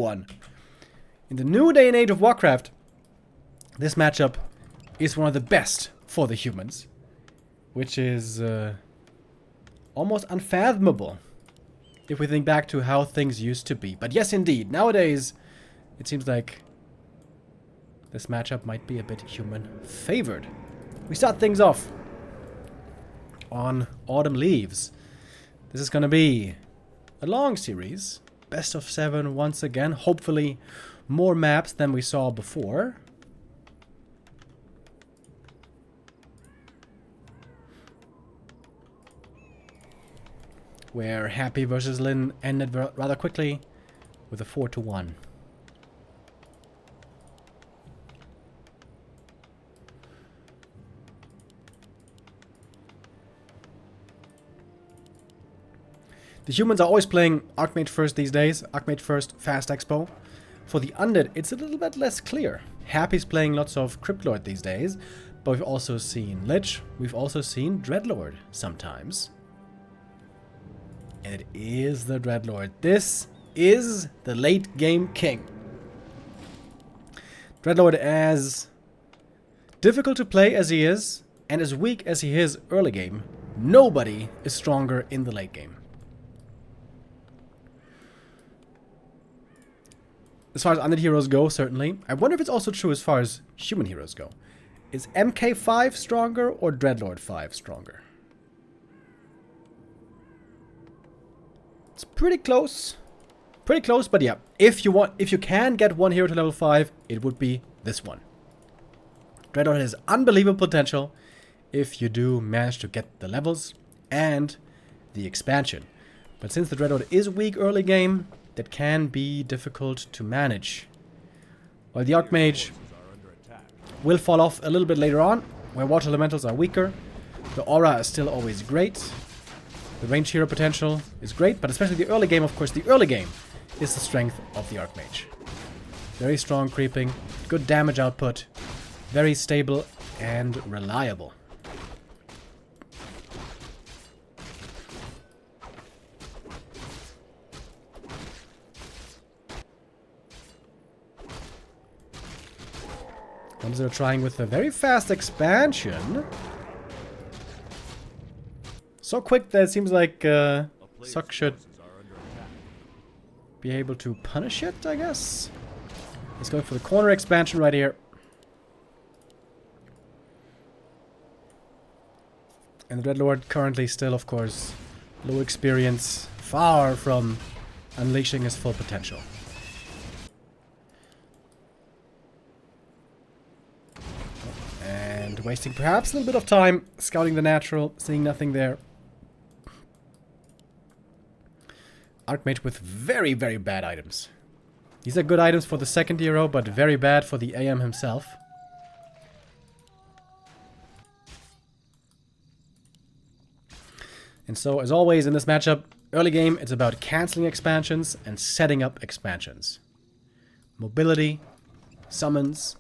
one. In the new day and age of Warcraft, this matchup is one of the best for the humans. Which is almost unfathomable if we think back to how things used to be. But yes, indeed, nowadays it seems like this matchup might be a bit human-favored. We start things off on Autumn Leaves. This is going to be a long series. Best of 7 once again. Hopefully more maps than we saw before. Where Happy versus Lynn ended rather quickly with a 4-1. The humans are always playing Archmage first these days. Archmage first, fast expo. For the Undead, it's a little bit less clear. Happy's playing lots of Cryptlord these days. But we've also seen Lich. We've also seen Dreadlord sometimes. And it is the Dreadlord. This is the late game king. Dreadlord, as difficult to play as he is, and as weak as he is early game, nobody is stronger in the late game. As far as Undead heroes go, certainly. I wonder if it's also true as far as human heroes go. Is MK5 stronger or Dreadlord 5 stronger? It's pretty close. Pretty close, but yeah. If you can get one hero to level 5, it would be this one. Dreadlord has unbelievable potential if you do manage to get the levels and the expansion. But since the Dreadlord is weak early game, that can be difficult to manage. While the Archmage will fall off a little bit later on, where Water Elementals are weaker. The Aura is still always great. The range hero potential is great, but especially the early game, of course, the early game is the strength of the Archmage. Very strong creeping, good damage output, very stable and reliable. Undead trying with a very fast expansion. So quick that it seems like Suck should be able to punish it, I guess. Let's go for the corner expansion right here. And the Dreadlord currently still, of course, low experience, far from unleashing his full potential. And wasting perhaps a little bit of time scouting the natural, seeing nothing there. Archmage with very, very bad items. These are good items for the second hero, but very bad for the AM himself. And so, as always in this matchup, early game, it's about cancelling expansions and setting up expansions. Mobility, summons,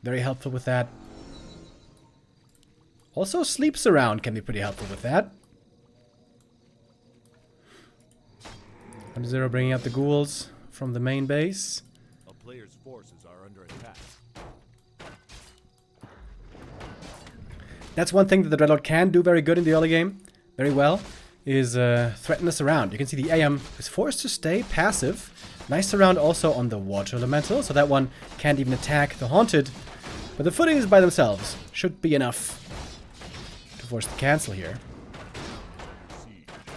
very helpful with that. Also, Sleep Surround can be pretty helpful with that. Undead bringing out the ghouls from the main base. A player's forces are under attack. That's one thing that the Dreadlord can do very good in the early game, very well, is threaten us around. You can see the AM is forced to stay passive. Nice surround also on the Water Elemental, so that one can't even attack the Haunted. But the footies by themselves should be enough to force the cancel here.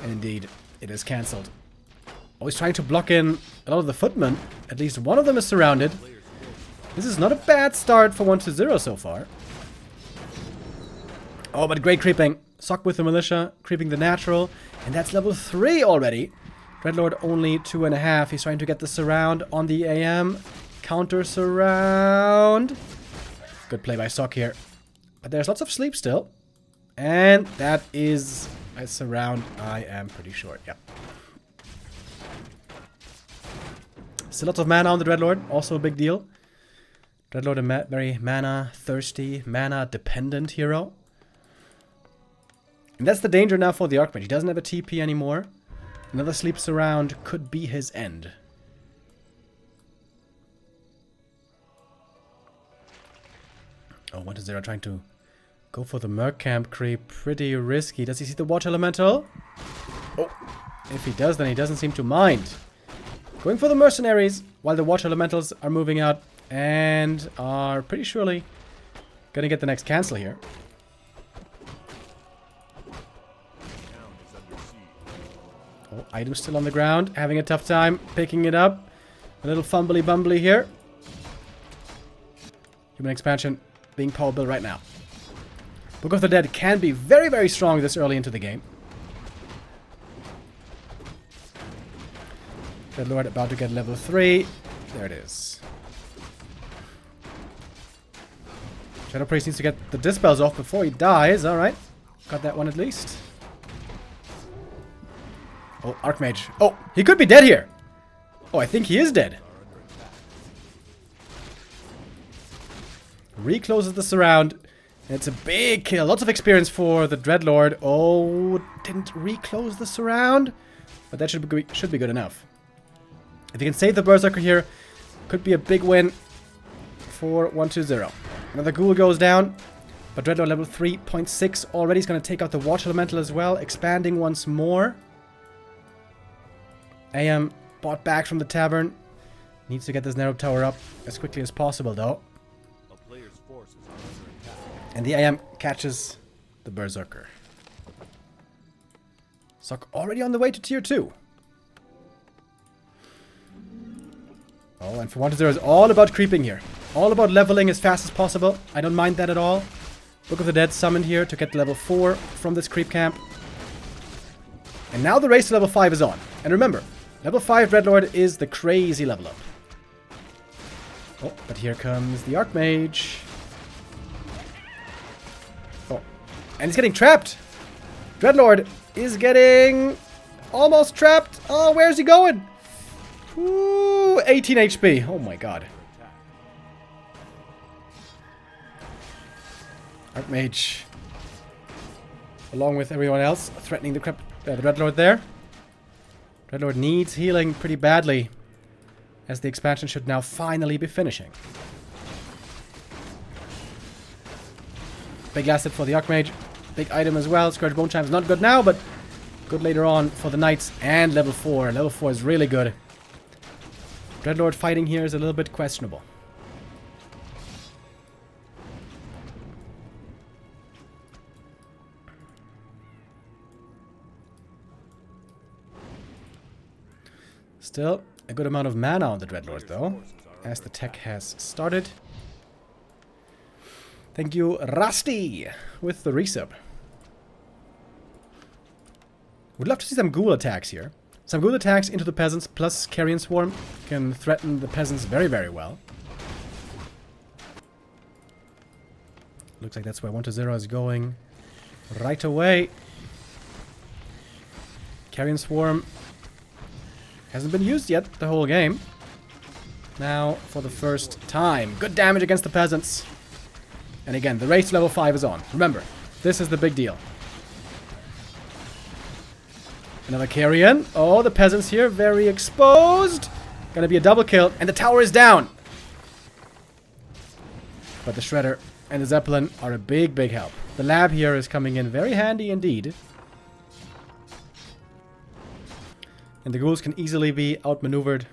And indeed, it is cancelled. Always trying to block in a lot of the footmen. At least one of them is surrounded. This is not a bad start for 1-0 so far. Oh, but great creeping. Sock with the Militia, creeping the natural. And that's level 3 already. Dreadlord only 2.5. He's trying to get the surround on the AM. Counter surround. Good play by Sock here. But there's lots of sleep still. And that is a surround, I am pretty sure. Yeah. Still lots of mana on the Dreadlord, also a big deal. Dreadlord, a very mana-thirsty, mana-dependent hero. And that's the danger now for the Archmage. He doesn't have a TP anymore. Another Sleep Surround could be his end. Oh, 1-0 trying to go for the Merc Camp creep. Pretty risky. Does he see the Water Elemental? Oh, if he does, then he doesn't seem to mind. Going for the Mercenaries while the Water Elementals are moving out and are pretty surely gonna get the next cancel here. Oh, item still on the ground. Having a tough time picking it up. A little fumbly bumbly here. Human expansion being power built right now. Book of the Dead can be very, very strong this early into the game. Dreadlord about to get level 3. There it is. Shadow Priest needs to get the dispels off before he dies. Alright. Got that one at least. Oh, Archmage. Oh, he could be dead here. Oh, I think he is dead. Recloses the surround. And it's a big kill. Lots of experience for the Dreadlord. Oh, didn't reclose the surround. But that should be good enough. If you can save the Berserker here, could be a big win for 1-2-0. Another Ghoul goes down. But Dreadlord level 3.6 already. He's going to take out the Water Elemental as well. Expanding once more. AM bought back from the tavern. Needs to get this Narrow Tower up as quickly as possible, though. And the AM catches the Berserker. Sock already on the way to tier 2. Oh, and for 1-0 it's all about creeping here. All about leveling as fast as possible. I don't mind that at all. Book of the Dead summoned here to get level 4 from this creep camp. And now the race to level 5 is on. And remember, level 5 Dreadlord is the crazy level up. Oh, but here comes the Archmage. Oh, and he's getting trapped. Dreadlord is getting almost trapped. Oh, where's he going? Ooh, 18 HP. Oh my god. Archmage, along with everyone else, threatening the Dreadlord there. Dreadlord needs healing pretty badly, as the expansion should now finally be finishing. Big last hit for the Archmage. Big item as well. Scourge Bone Chime is not good now, but good later on for the Knights and level 4. Level 4 is really good. Dreadlord fighting here is a little bit questionable. Still, a good amount of mana on the Dreadlord, though, as the tech has started. Thank you, Rusty, with the resub. Would love to see some ghoul attacks here. Some ghoul attacks into the peasants, plus Carrion Swarm can threaten the peasants very, very well. Looks like that's where 1-0 is going right away. Carrion Swarm hasn't been used yet the whole game. Now, for the first time. Good damage against the peasants. And again, the race to level 5 is on. Remember, this is the big deal. Another Carrion. Oh, the peasants here, very exposed. Gonna be a double kill, and the tower is down. But the Shredder and the Zeppelin are a big, big help. The lab here is coming in very handy indeed. And the ghouls can easily be outmaneuvered.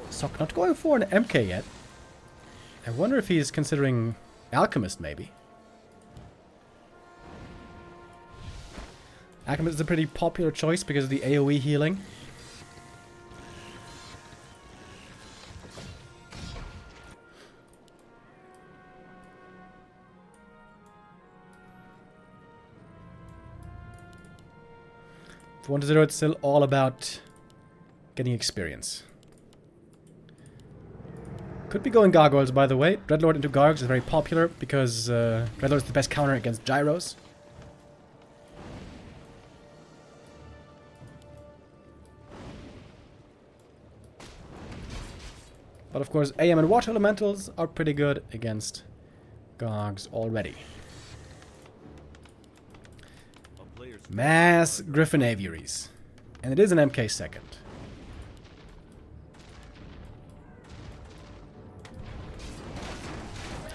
Sock not going for an MK yet. I wonder if he's considering Alchemist, maybe. Alchemist is a pretty popular choice because of the AoE healing. For 1-0, it's still all about getting experience. Could be going Gargoyles, by the way. Dreadlord into Gargs is very popular because Dreadlord is the best counter against Gyros. But of course, AM and Water Elementals are pretty good against Gargs already. Mass Griffin Aviaries. And it is an MK second.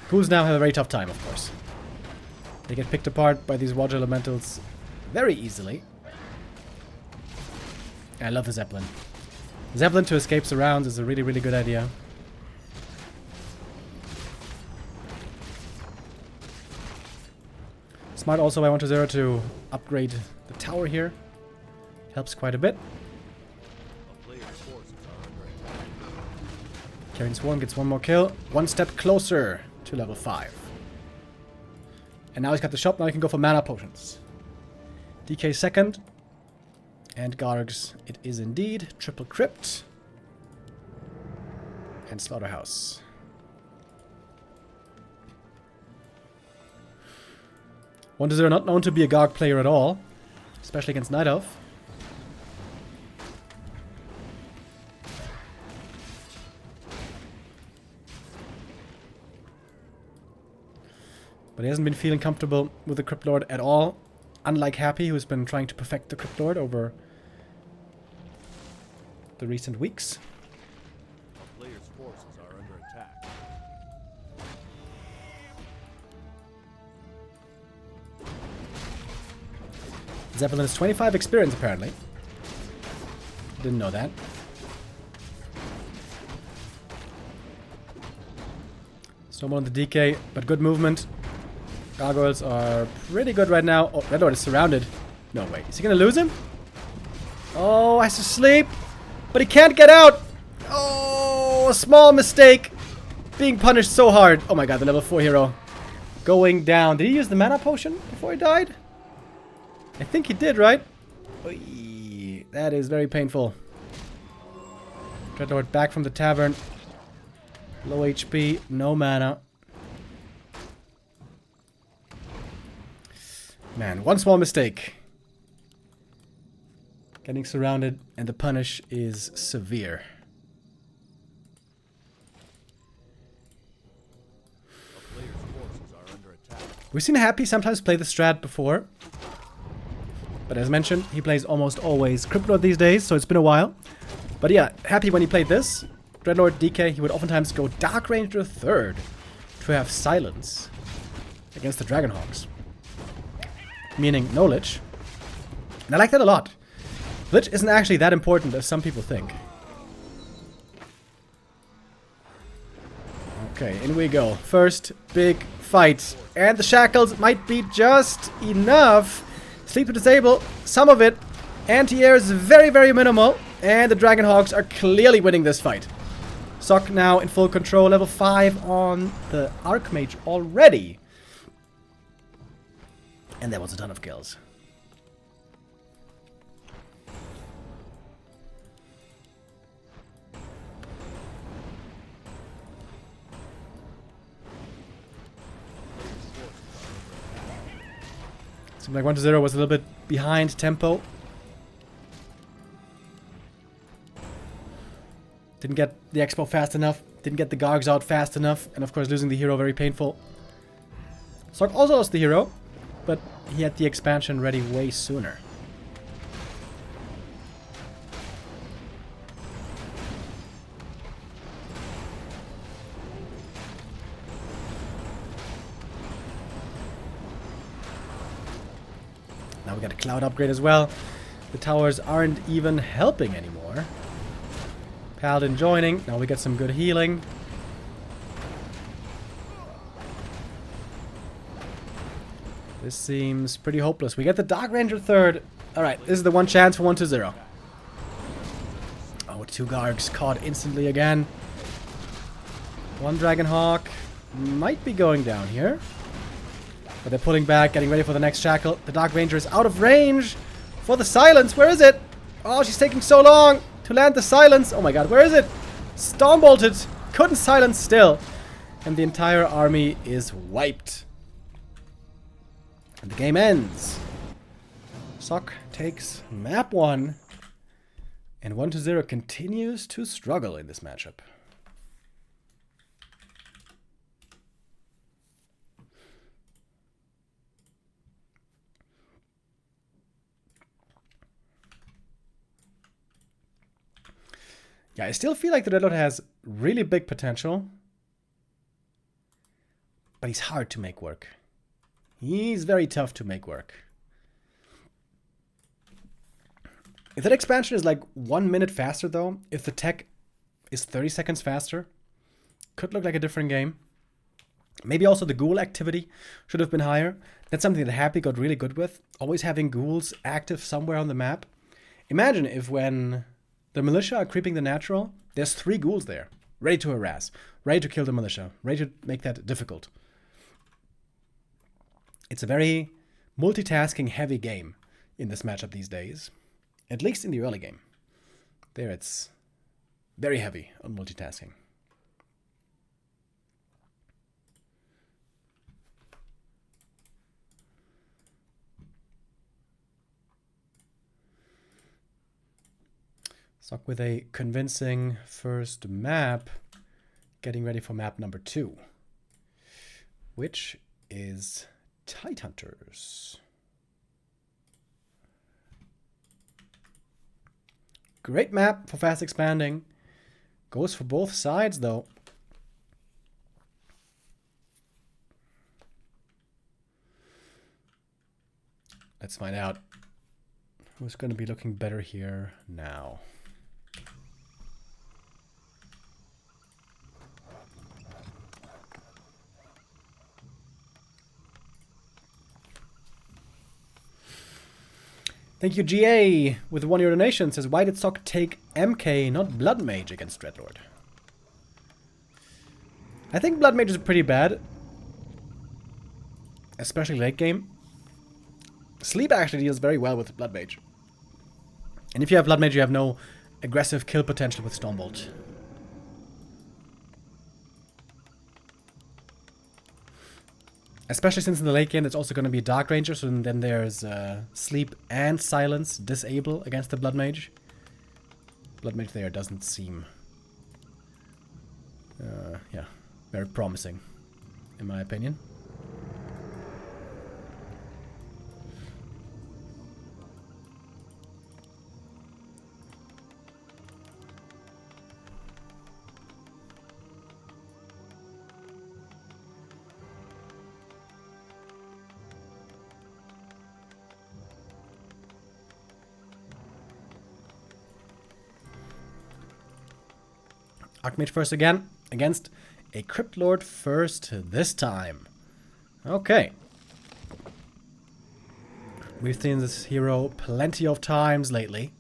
Ghouls now have a very tough time, of course. They get picked apart by these water elementals very easily. I love the Zeppelin. Zeppelin to escape surrounds is a really, really good idea. Smart also by 1-0 to upgrade the tower here. Helps quite a bit. Carrying Swarm gets one more kill. One step closer to level 5. And now he's got the shop. Now he can go for mana potions. DK second. And Gargs, it is indeed. Triple Crypt. And Slaughterhouse. 1-0 not known to be a Garg player at all. Especially against Night Elf. But he hasn't been feeling comfortable with the Crypt Lord at all. Unlike Happy, who's been trying to perfect the Crypt Lord over the recent weeks. A player's forces are under attack. Zeppelin has 25 experience, apparently. Didn't know that. Storm on the DK, but good movement. Gargoyles are pretty good right now. Oh, Red Lord is surrounded. No way. Is he gonna lose him? Oh, has to sleep. But he can't get out. Oh, a small mistake. Being punished so hard. Oh my god, the level 4 hero. Going down. Did he use the mana potion before he died? I think he did, right? Oy, that is very painful. Red Lord back from the tavern. Low HP, no mana. Man, one small mistake. Getting surrounded, and the punish is severe. A player's forces are under attack. We've seen Happy sometimes play the strat before. But as mentioned, he plays almost always Crypt Lord these days, so it's been a while. But yeah, Happy when he played this, Dreadlord DK, he would oftentimes go Dark Ranger 3rd to have silence against the Dragonhawks. Meaning no Lich. And I like that a lot. Lich isn't actually that important as some people think. Okay, in we go. First big fight. And the shackles might be just enough. Sleep to disable some of it. Anti-air is very, very minimal. And the Dragonhawks are clearly winning this fight. Sock now in full control. Level 5 on the Archmage already. And there was a ton of kills. Seemed like 1-0 was a little bit behind tempo. Didn't get the Expo fast enough. Didn't get the Gargs out fast enough. And of course losing the hero very painful. Sock also lost the hero. But he had the expansion ready way sooner. Now we got a cloud upgrade as well. The towers aren't even helping anymore. Paladin joining. Now we get some good healing. This seems pretty hopeless. We get the Dark Ranger 3rd. Alright, this is the one chance for 1-0. Oh, 2 Gargs caught instantly again. 1 Dragonhawk might be going down here. But they're pulling back, getting ready for the next shackle. The Dark Ranger is out of range for the silence. Where is it? Oh, she's taking so long to land the silence. Oh my god, where is it? Storm bolted. Couldn't silence still. And the entire army is wiped. And the game ends. Sock takes map 1. And 1-0 continues to struggle in this matchup. Yeah, I still feel like the Red Lord has really big potential. But he's hard to make work. He's very tough to make work. If that expansion is like 1 minute faster though, if the tech is 30 seconds faster, could look like a different game. Maybe also the ghoul activity should have been higher. That's something that Happy got really good with. Always having ghouls active somewhere on the map. Imagine if when the militia are creeping the natural, there's 3 ghouls there, ready to harass, ready to kill the militia, ready to make that difficult. It's a very multitasking heavy game in this matchup these days. At least in the early game. There it's very heavy on multitasking. Sock with a convincing first map, getting ready for map number 2, which is Tidehunters. Great map for fast expanding. Goes for both sides though. Let's find out who's going to be looking better here now. Thank you, GA, with the 1 euro donation. Says, why did Sock take MK, not Blood Mage against Dreadlord? I think Blood Mage is pretty bad. Especially late game. Sleep actually deals very well with Blood Mage. And if you have Blood Mage, you have no aggressive kill potential with Stormbolt. Especially since in the late game it's also going to be Dark Ranger, so then there's Sleep and Silence disable against the Blood Mage. Blood Mage there doesn't seem... yeah, very promising, in my opinion. Archmage first again, against a Crypt Lord first this time. Okay. We've seen this hero plenty of times lately.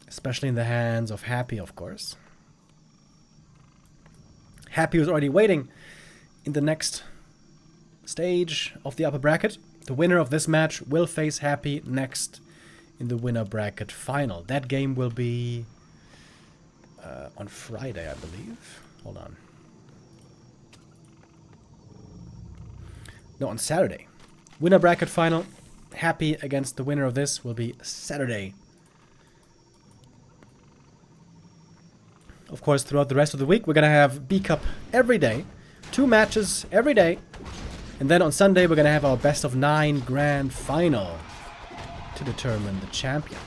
Especially in the hands of Happy, of course. Happy was already waiting in the next stage of the upper bracket. The winner of this match will face Happy next in the winner bracket final. That game will be... on Friday, I believe. Hold on. No, on Saturday. Winner bracket final. Happy against the winner of this will be Saturday. Of course, throughout the rest of the week, we're going to have B-Cup every day. 2 matches every day. And then on Sunday, we're going to have our best of 9 grand final to determine the champion.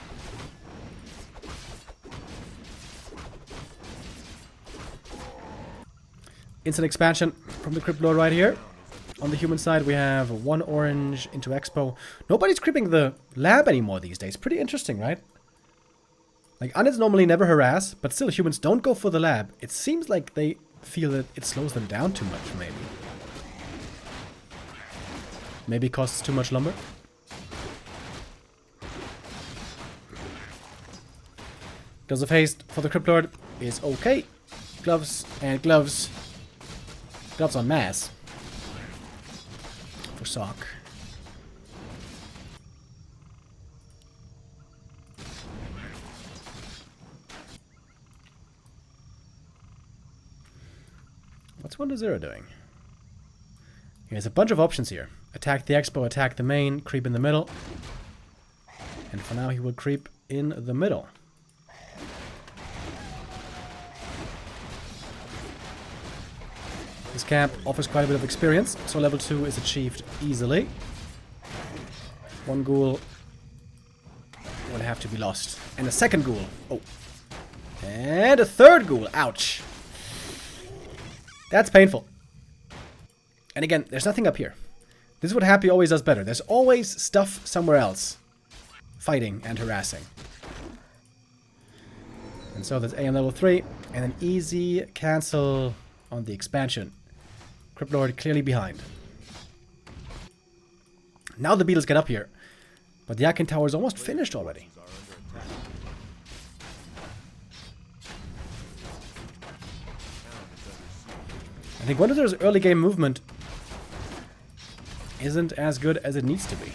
Instant expansion from the Crypt Lord right here. On the human side, we have 1 orange into Expo. Nobody's creeping the lab anymore these days. Pretty interesting, right? Like, Undeads normally never harass, but still humans don't go for the lab. It seems like they feel that it slows them down too much, maybe. Maybe costs too much lumber. Gloves of Haste for the Crypt Lord is okay. Gloves and gloves. Gloves on mass. For Sock. What's 1-0 doing? He has a bunch of options here. Attack the Expo, attack the main, creep in the middle. And for now he will creep in the middle. This camp offers quite a bit of experience, so level 2 is achieved easily. 1 ghoul will have to be lost. And a second ghoul. Oh. And a third ghoul. Ouch. That's painful. And again, there's nothing up here. This is what Happy always does better. There's always stuff somewhere else. Fighting and harassing. And so that's AM level 3. And an easy cancel on the expansion. Cryptlord clearly behind. Now the beetles get up here. But the Arcane Tower is almost finished already. I think Wonder's early game movement isn't as good as it needs to be.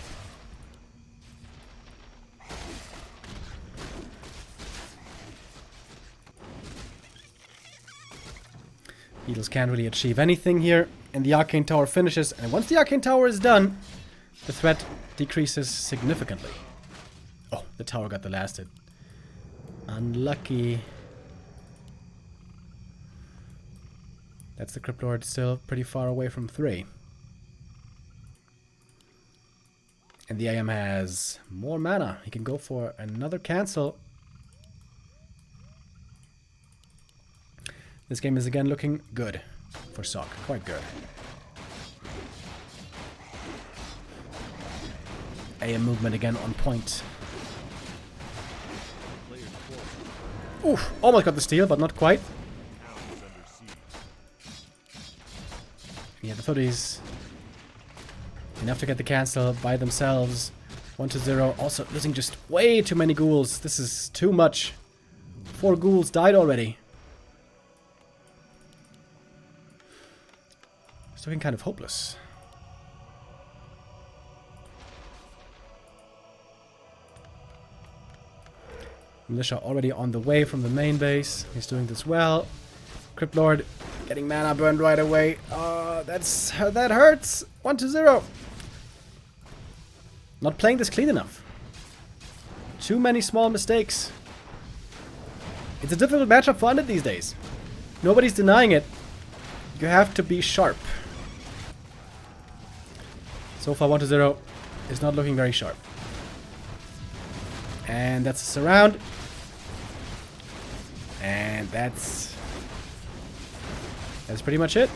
Beetles can't really achieve anything here, and the Arcane Tower finishes. And once the Arcane Tower is done, the threat decreases significantly. Oh, the tower got the last hit. Unlucky. That's the Cryptlord still pretty far away from 3. And the AM has more mana. He can go for another cancel. This game is again looking good for Sock. Quite good. AM movement again on point. Oof, almost got the steal, but not quite. Yeah, the 30s enough to get the cancel by themselves. 1-0. Also losing just way too many ghouls. This is too much. 4 ghouls died already. It's looking kind of hopeless. Militia already on the way from the main base. He's doing this well. Cryptlord getting mana burned right away. That hurts. 1-0. Not playing this clean enough. Too many small mistakes. It's a difficult matchup for Undead these days. Nobody's denying it. You have to be sharp. So far 1-0 is not looking very sharp. And that's a surround. And that's pretty much it.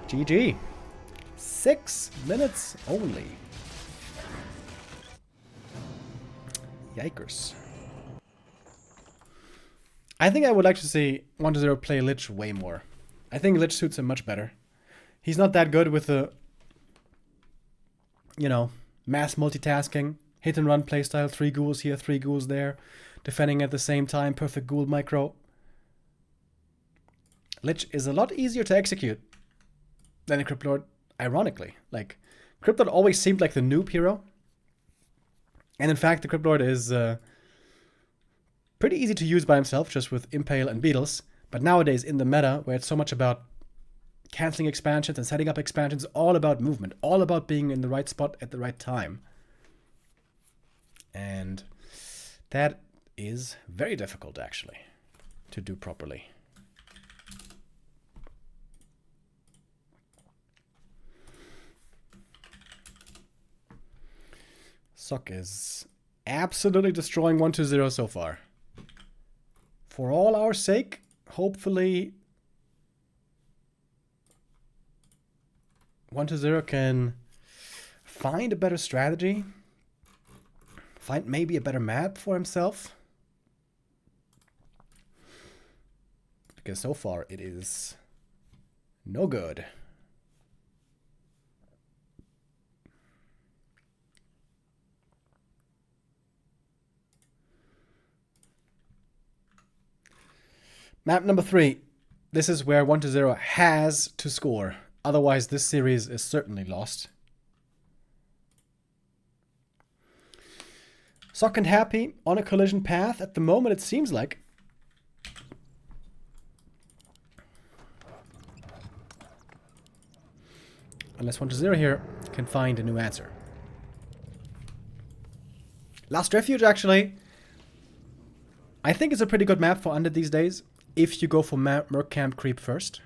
GG. 6 minutes only. Yikers. I think I would like to see 1-0 play Lich way more. I think Lich suits him much better. He's not that good with the, you know, mass multitasking, hit and run playstyle, 3 ghouls here, 3 ghouls there, defending at the same time, perfect ghoul micro. Lich is a lot easier to execute than a Cryptlord, ironically. Like, Cryptlord always seemed like the noob hero. And in fact, the Cryptlord is pretty easy to use by himself, just with Impale and Beetles. But nowadays, in the meta, where it's so much about canceling expansions and setting up expansions, all about movement, all about being in the right spot at the right time. And that is very difficult, actually, to do properly. Sock is absolutely destroying 1-0 so far. For all our sake, hopefully 1-0 can find a better strategy. Find maybe a better map for himself. Because so far it is no good. Map number 3. This is where 1-0 has to score. Otherwise, this series is certainly lost. Sock and Happy on a collision path. At the moment, it seems like. Unless 1-0 here can find a new answer. Last Refuge, actually, I think it's a pretty good map for Undead these days. If you go for Merc Camp Creep first.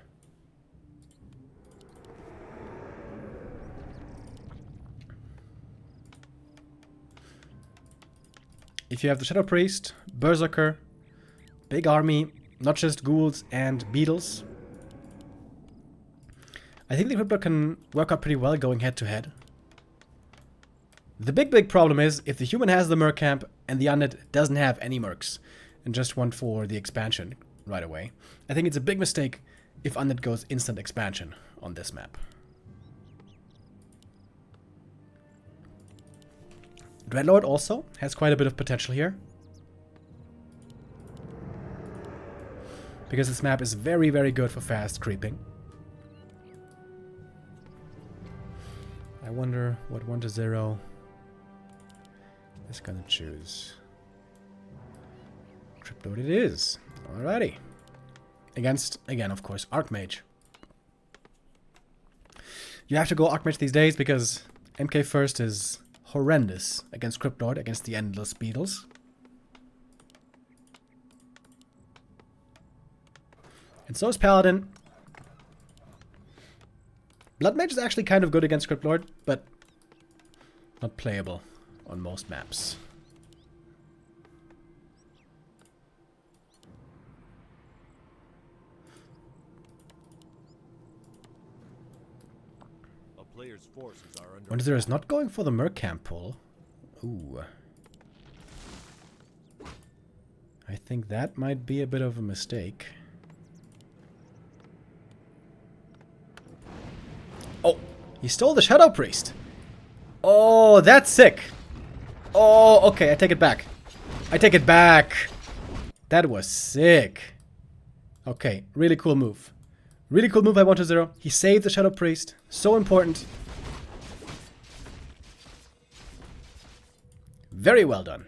If you have the Shadow Priest, Berserker, big army, not just ghouls and beetles. I think the Cryptolord can work out pretty well going head to head. The big problem is if the human has the merc camp and the undead doesn't have any mercs and just one for the expansion right away. I think it's a big mistake if undead goes instant expansion on this map. Dreadlord also has quite a bit of potential here. Because this map is very good for fast creeping. I wonder what 1-0 is gonna choose. Cryptolord it is. Alrighty. Against, again, of course, Archmage. You have to go Archmage these days because MK first is horrendous against Cryptolord, against the endless beetles. And so is Paladin. Blood Mage is actually kind of good against Cryptolord, but not playable on most maps. A player's forces are under 1-0 is not going for the Merc Camp pull. Ooh. I think that might be a bit of a mistake. Oh, he stole the Shadow Priest. Oh, that's sick. Oh, okay, I take it back. I take it back. That was sick. Okay, really cool move. Really cool move by 1-0. He saved the Shadow Priest. So important. Very well done.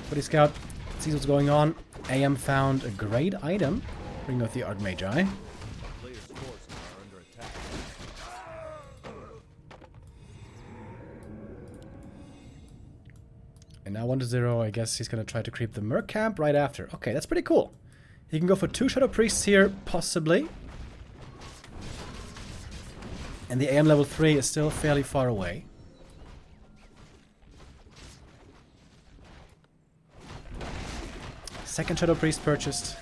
Buddy Scout sees what's going on. AM found a great item. Bring out the Archmagi. player's forces are under attack. And now 1-0, I guess he's going to try to creep the Merc Camp right after. Okay, that's pretty cool. He can go for 2 Shadow Priests here, possibly. And the AM level 3 is still fairly far away. Second Shadow Priest purchased.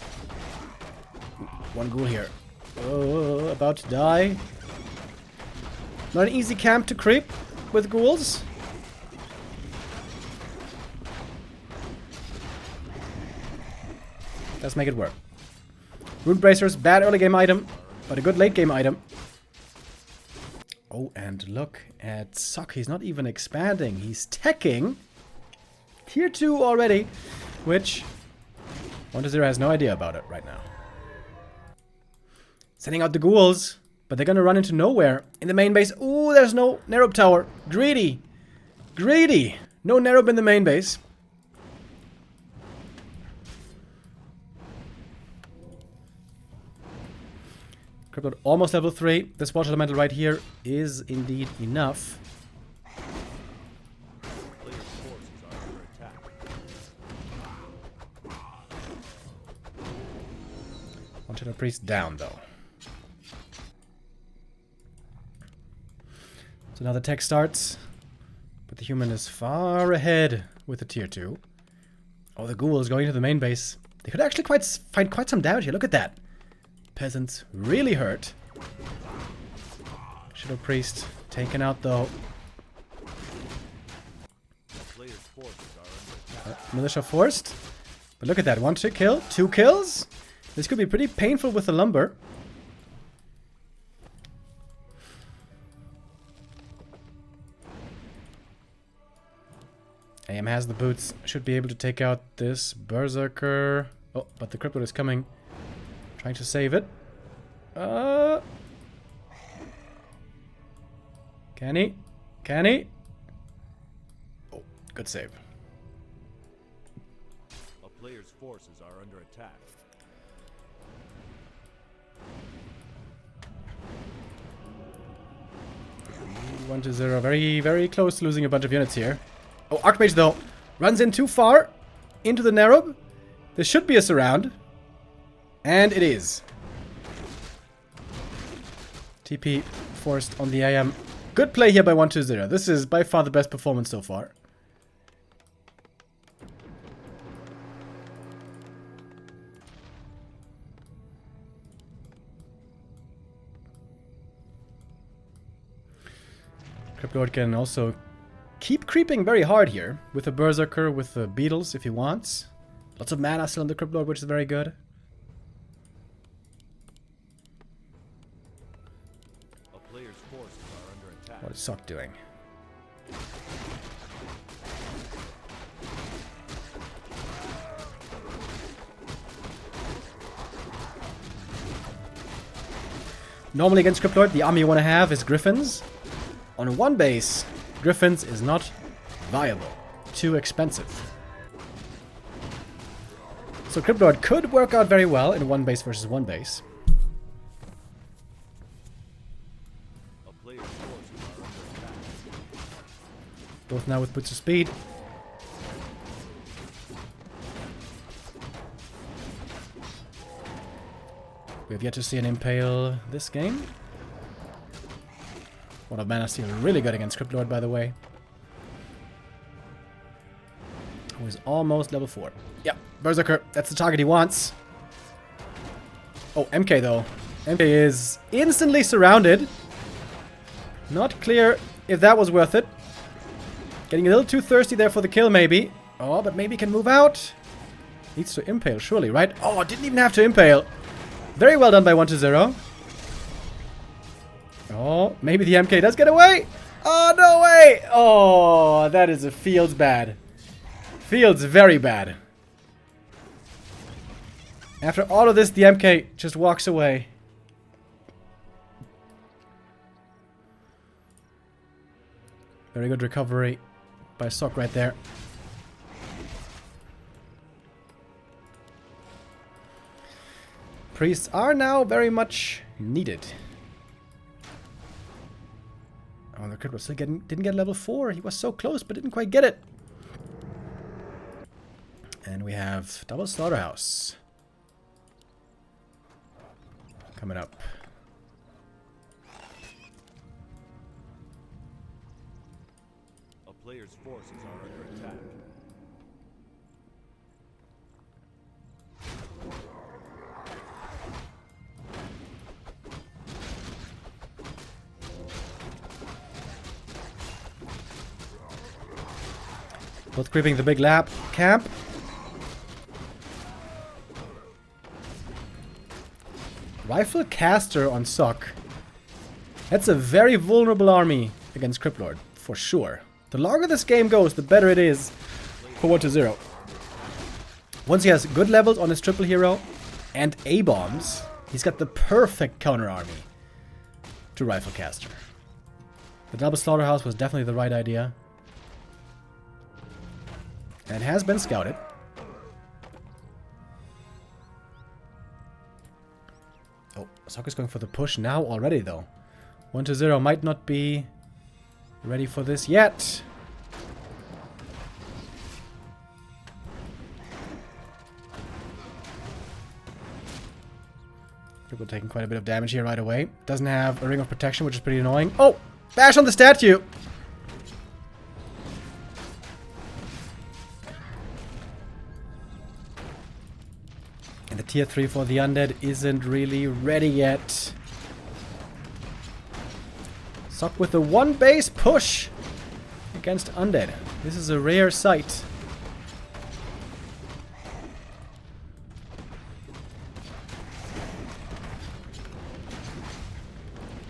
One ghoul here. Oh, about to die. Not an easy camp to creep with ghouls. Let's make it work. Rune Bracers, bad early game item, but a good late game item. Oh, and look at Sock. He's not even expanding. He's teching. Tier 2 already, which 1-0 has no idea about it right now. Sending out the ghouls, but they're gonna run into nowhere in the main base. Ooh, there's no Nerob tower. Greedy. Greedy. No Nerob in the main base. Cryptolord almost level 3. This Watch Elemental right here is indeed enough. Player's forces are under attack. One Shadow Priest down, though. So now the tech starts. But the human is far ahead with the tier 2. Oh, the ghoul is going to the main base. They could actually find quite some damage here. Look at that. Peasants really hurt. Shadow Priest taken out, though. Player's forces are under attack. Militia forced. But look at that. 1 kill. 2 kills. This could be pretty painful with the lumber. AM has the boots. Should be able to take out this Berserker. Oh, but the Cryptolord is coming. Trying to save it. Can he? Can he? Oh, good save. A player's forces are under attack. 1-0. Very close to losing a bunch of units here. Oh, Archmage, though, runs in too far into the Nerob. This should be a surround. And it is. TP forced on the AM. Good play here by 120. This is by far the best performance so far. Cryptlord can also keep creeping very hard here with the Berserker, with the Beetles if he wants. Lots of mana still on the Cryptlord, which is very good. A player's forces are under attack. What is Sock doing? Normally against Cryptlord, the army you want to have is Griffins. On one base, Griffins is not viable. Too expensive. So Cryptlord could work out very well in one base versus one base. A player's forces are under attack. Both now with boots of speed. We have yet to see an Impale this game. One of Mana Steel really good against Cryptlord, by the way. Who is almost level 4. Yeah, Berserker. That's the target he wants. Oh, MK though. MK is instantly surrounded. Not clear if that was worth it. Getting a little too thirsty there for the kill, maybe. Oh, but maybe can move out. Needs to Impale, surely, right? Oh, didn't even have to Impale. Very well done by 120. Oh, maybe the MK does get away. Oh, no way. Oh, that is a Fields bad. Fields very bad. After all of this, the MK just walks away. Very good recovery by Sock right there. Priests are now very much needed. Oh, the Crypt was still didn't get level 4. He was so close, but didn't quite get it. And we have double Slaughterhouse coming up. A player's forces are under attack. Both creeping the big lab camp. Rifle Caster on Sock. That's a very vulnerable army against Cryptlord, for sure. The longer this game goes, the better it is for 120. Once he has good levels on his triple hero and A-bombs, he's got the perfect counter army to Rifle Caster. The double Slaughterhouse was definitely the right idea. And has been scouted. Oh, Sock is going for the push now already, though. 120 might not be ready for this yet. People taking quite a bit of damage here right away. Doesn't have a ring of protection, which is pretty annoying. Oh! Bash on the statue! And the tier 3 for the Undead isn't really ready yet. Sock with the one base push against Undead. This is a rare sight.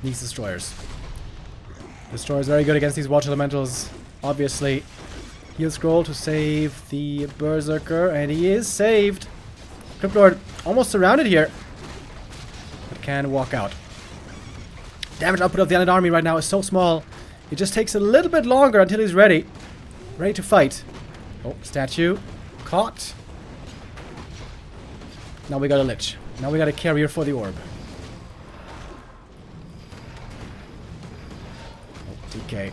These destroyers. Destroyers very good against these water elementals. Obviously. Heal scroll to save the Berserker, and he is saved. Cryptlord almost surrounded here, but can walk out. Damage output of the Undead army right now is so small. It just takes a little bit longer until he's ready. Ready to fight. Oh, statue. Caught. Now we got a Lich. Now we got a carrier for the orb. Oh, DK.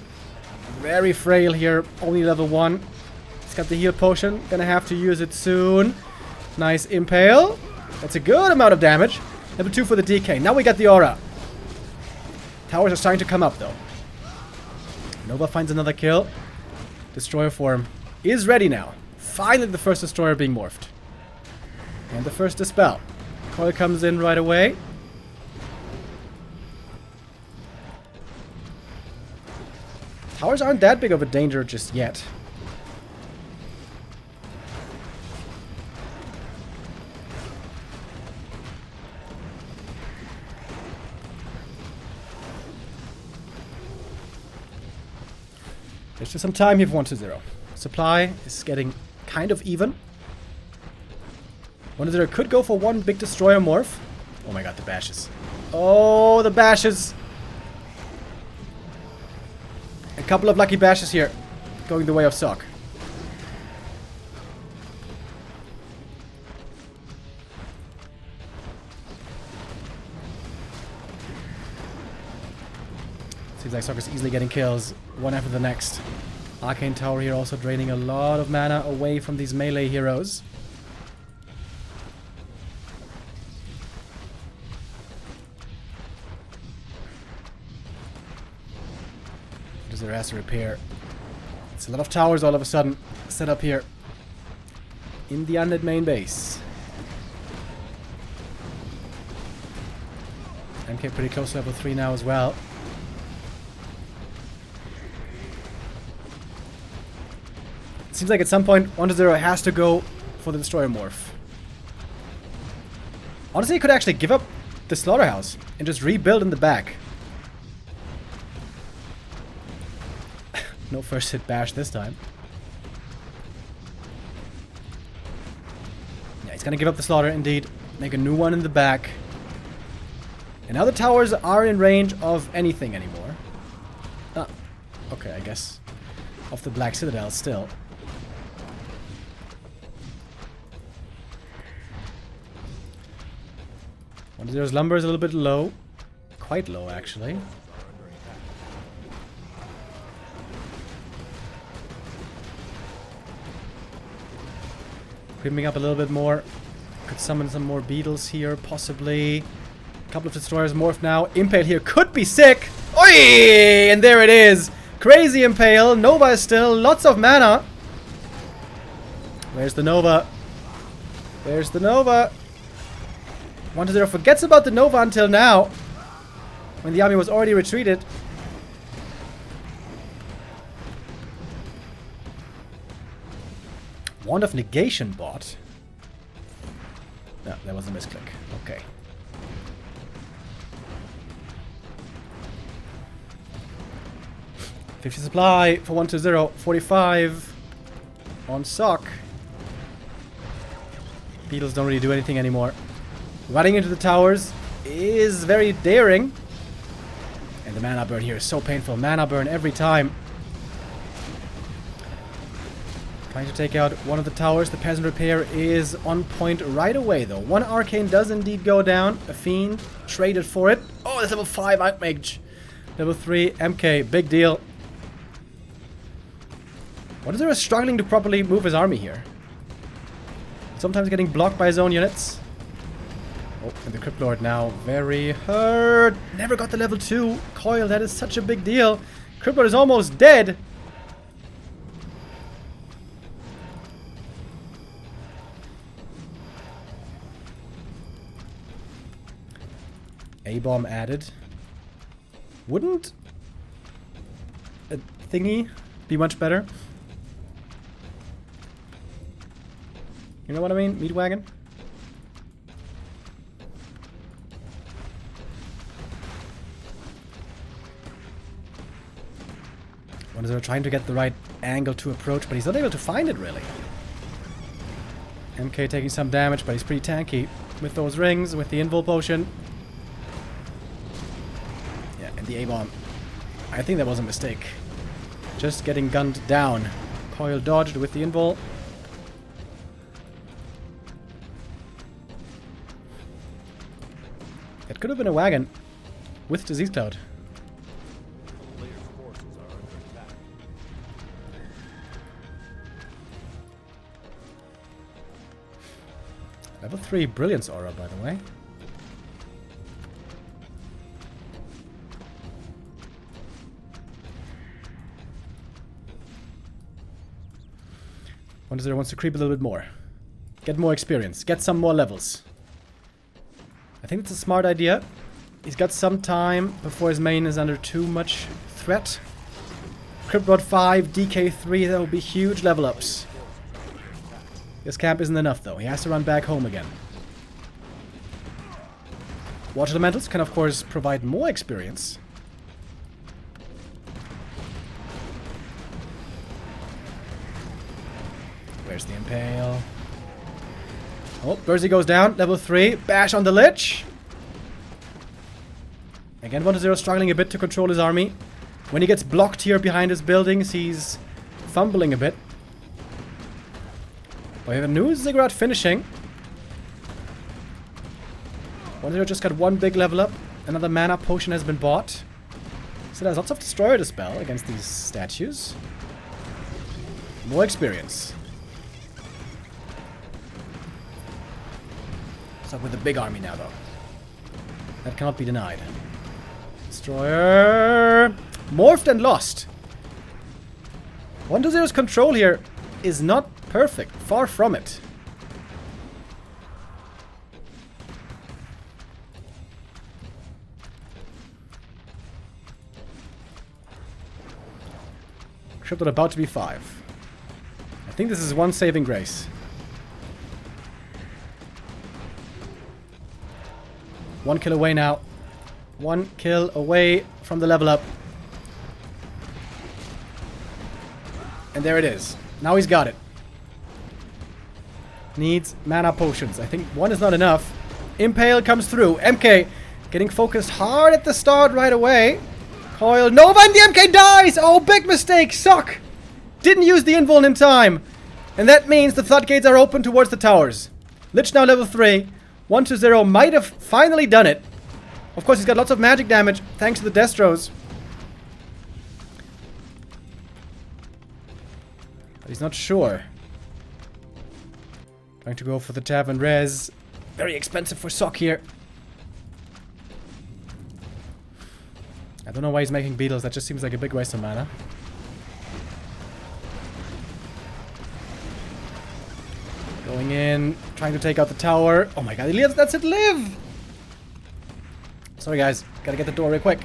Very frail here. Only level 1. He's got the heal potion. Gonna have to use it soon. Nice impale. That's a good amount of damage. Level 2 for the DK. Now we got the aura. Towers are starting to come up, though. Nova finds another kill. Destroyer form is ready now. Finally, the first destroyer being morphed. And the first dispel. Coil comes in right away. Towers aren't that big of a danger just yet. There's just some time here for 1-0. Supply is getting kind of even. 1-0 could go for one big destroyer morph. Oh my god, the bashes. Oh, the bashes. A couple of lucky bashes here. Going the way of Sock. Seems like Sock is easily getting kills, one after the next. Arcane Tower here also draining a lot of mana away from these melee heroes. There has to repair. It's a lot of towers all of a sudden set up here in the Undead main base. MK pretty close to level 3 now as well. It seems like at some point 1-0 has to go for the destroyer morph. Honestly, he could actually give up the slaughterhouse and just rebuild in the back. No first hit bash this time. Yeah, he's gonna give up the slaughter indeed. Make a new one in the back. And now the towers are in range of anything anymore. Ah, okay, I guess. Of the Black Citadel still. Zero's lumber is a little bit low. Quite low, actually. Creeping up a little bit more. Could summon some more beetles here, possibly. A couple of destroyers morphed now. Impale here could be sick. Oi! And there it is. Crazy Impale. Nova is still. Lots of mana. Where's the Nova? There's the Nova. 1-0 forgets about the Nova until now. When the army was already retreated. Wand of Negation bot. No, that was a misclick. Okay. $50 supply for 1-0. 45 on Sock. Beetles don't really do anything anymore. Running into the towers is very daring. And the mana burn here is so painful. Mana burn every time. Trying to take out one of the towers. The Peasant Repair is on point right away, though. One Arcane does indeed go down. A Fiend traded for it. Oh, that's level 5 Archmage. Level 3 MK. Big deal. What is there struggling to properly move his army here? Sometimes getting blocked by his own units. Oh, and the Crypt Lord now very hurt. Never got the level 2. Coil, that is such a big deal. Crypt Lord is almost dead. A-bomb added. Wouldn't a thingy be much better? You know what I mean? Meat wagon? They're trying to get the right angle to approach, but he's not able to find it, really. MK taking some damage, but he's pretty tanky with those rings, with the invul potion. Yeah, and the A-bomb. I think that was a mistake. Just getting gunned down. Coil dodged with the invul. It could have been a wagon with Disease Cloud. Level 3 Brilliance Aura, by the way. Undead wants to creep a little bit more. Get more experience. Get some more levels. I think it's a smart idea. He's got some time before his main is under too much threat. Crypt Rod 5, DK3, that will be huge level ups. This camp isn't enough though. He has to run back home again. Water Elementals can of course provide more experience. Where's the Impale? Oh, Bursey goes down. Level 3. Bash on the Lich. Again, 1-0 struggling a bit to control his army. When he gets blocked here behind his buildings, he's fumbling a bit. We have a new Ziggurat finishing. 1-0 just got one big level up. Another mana potion has been bought. So there's lots of Destroyer to spell against these statues. More experience. What's up with the big army now, though? That cannot be denied. Destroyer. Morphed and lost. 1-0's control here is not perfect. Far from it. Cryptid about to be 5. I think this is one saving grace. One kill away now. One kill away from the level up. And there it is. Now he's got it. Needs mana potions. I think one is not enough. Impale comes through. MK getting focused hard at the start right away. Coil Nova and the MK dies! Oh, big mistake! Suck! Didn't use the invuln in time. And that means the floodgates are open towards the towers. Lich now level 3. 1-0 might have finally done it. Of course, he's got lots of magic damage thanks to the Destros. But he's not sure. Trying to go for the Tavern Res. Very expensive for Sock here. I don't know why he's making beetles. That just seems like a big waste of mana. Going in, trying to take out the tower. Oh my god, he lets it live! Sorry guys, gotta get the door real quick.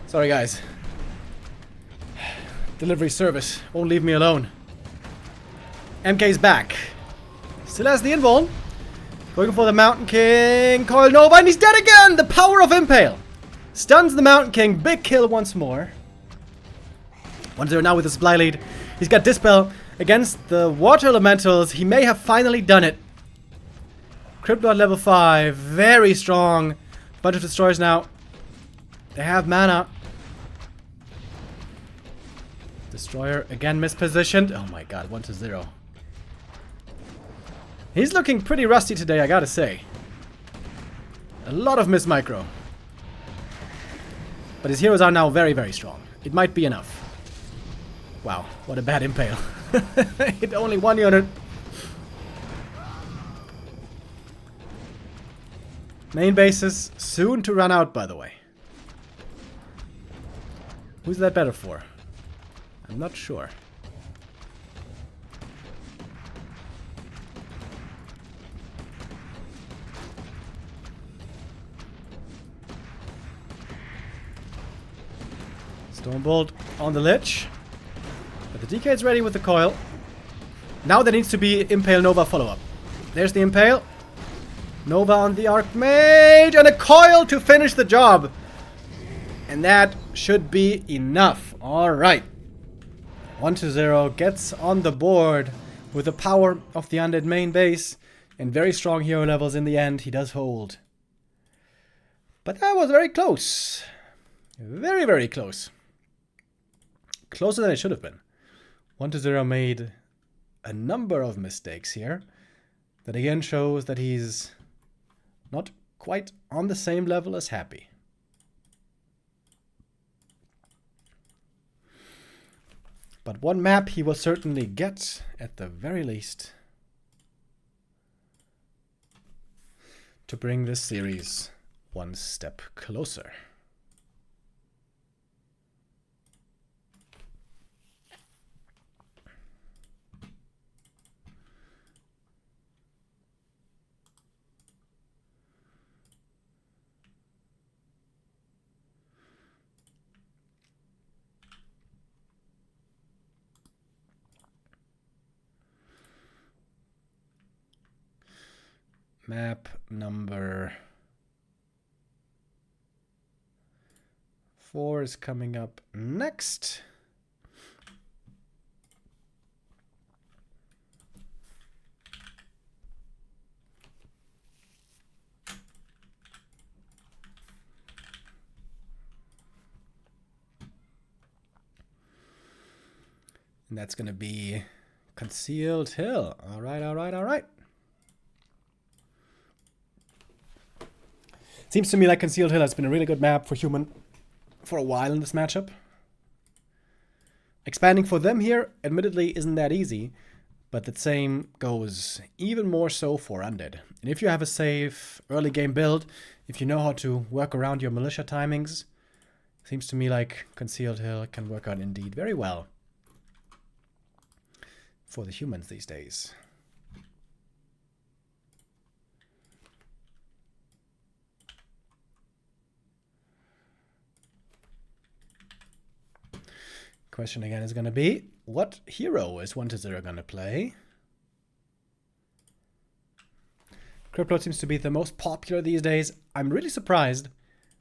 Sorry guys. Delivery service. Won't leave me alone. MK's back. Still has the invuln. Going for the Mountain King. Coil Nova and he's dead again! The power of Impale. Stuns the Mountain King. Big kill once more. 1-0 now with the supply lead. He's got Dispel against the Water Elementals. He may have finally done it. Crypt Lord level 5. Very strong. Bunch of destroyers now. They have mana. Destroyer again mispositioned. Oh my god, 1-0. He's looking pretty rusty today, I gotta say. A lot of miss micro. But his heroes are now very, very strong. It might be enough. Wow, what a bad impale. Hit only one unit. Main bases soon to run out, by the way. Who's that better for? I'm not sure. Stormbolt on the Lich. But the DK is ready with the coil. Now there needs to be Impale Nova follow-up. There's the Impale. Nova on the Archmage. And a coil to finish the job. And that should be enough. Alright. 1-0 gets on the board with the power of the Undead main base. And very strong hero levels in the end. He does hold. But that was very close. Very, very close. Closer than it should have been. 1-0 made a number of mistakes here. That again shows that he's not quite on the same level as Happy. But one map he will certainly get, at the very least, to bring this series one step closer. Map number 4 is coming up next. And that's going to be Concealed Hill. All right, all right, all right. Seems to me like Concealed Hill has been a really good map for Human for a while in this matchup. Expanding for them here, admittedly, isn't that easy, but the same goes even more so for Undead. And if you have a safe early game build, if you know how to work around your militia timings, seems to me like Concealed Hill can work out indeed very well for the humans these days. Question again is going to be, what hero is 1-0 going to play? Cryptlord seems to be the most popular these days. I'm really surprised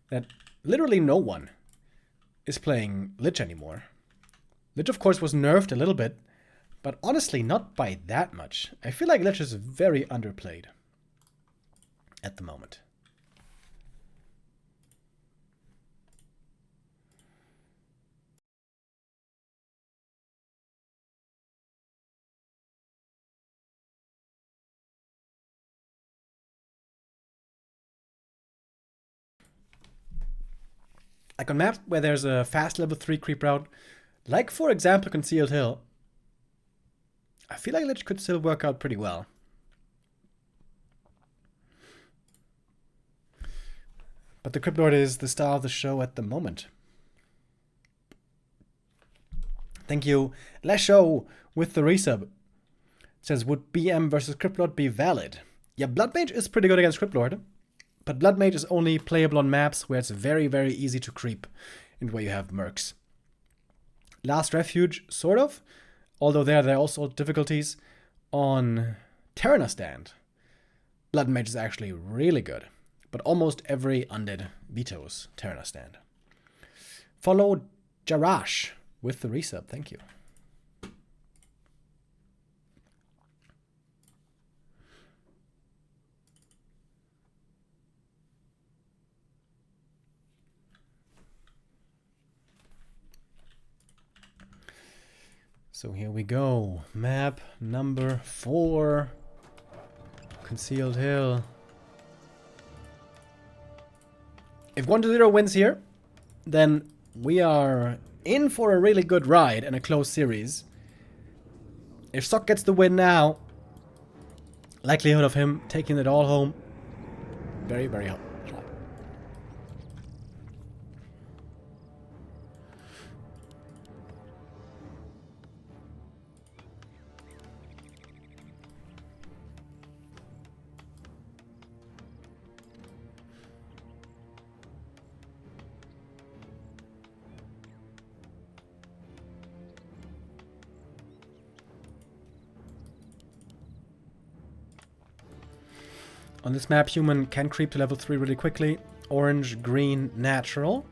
that literally no one is playing Lich anymore. Lich, of course, was nerfed a little bit, but honestly, not by that much. I feel like Lich is very underplayed at the moment. Like on maps where there's a fast level 3 creep route, like for example Concealed Hill, I feel like Lich could still work out pretty well. But the Crypt Lord is the star of the show at the moment. Thank you, Lesho, with the resub. It says, would BM versus Crypt Lord be valid? Yeah, Blood Mage is pretty good against Crypt Lord. But Blood Mage is only playable on maps where it's very, very easy to creep and where you have mercs. Last Refuge, sort of. Although there are also difficulties. On Terranosstand, Blood Mage is actually really good. But almost every Undead vetoes Terranosstand. Follow Jarash with the resub. Thank you. So here we go. Map number 4. Concealed Hill. If 1-0 wins here, then we are in for a really good ride and a close series. If Sock gets the win now, likelihood of him taking it all home, very, very high. On this map, human can creep to level 3 really quickly. Orange, green, natural.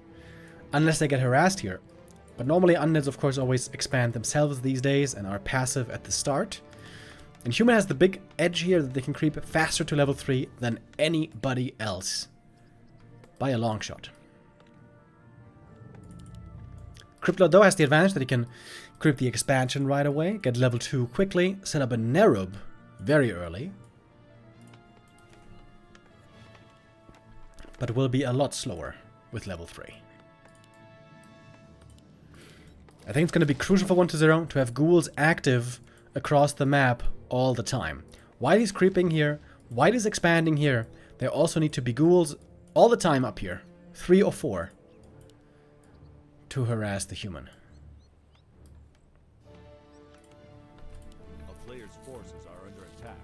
Unless they get harassed here. But normally undeads, of course, always expand themselves these days and are passive at the start. And human has the big edge here that they can creep faster to level 3 than anybody else. By a long shot. Cryptlord, though, has the advantage that he can creep the expansion right away, get level 2 quickly, set up a Nerub very early. But will be a lot slower with level 3. I think it's going to be crucial for 1-0 to have ghouls active across the map all the time. While he's creeping here, while he's expanding here, there also need to be ghouls all the time up here. 3 or 4. To harass the human. A player's forces are under attack.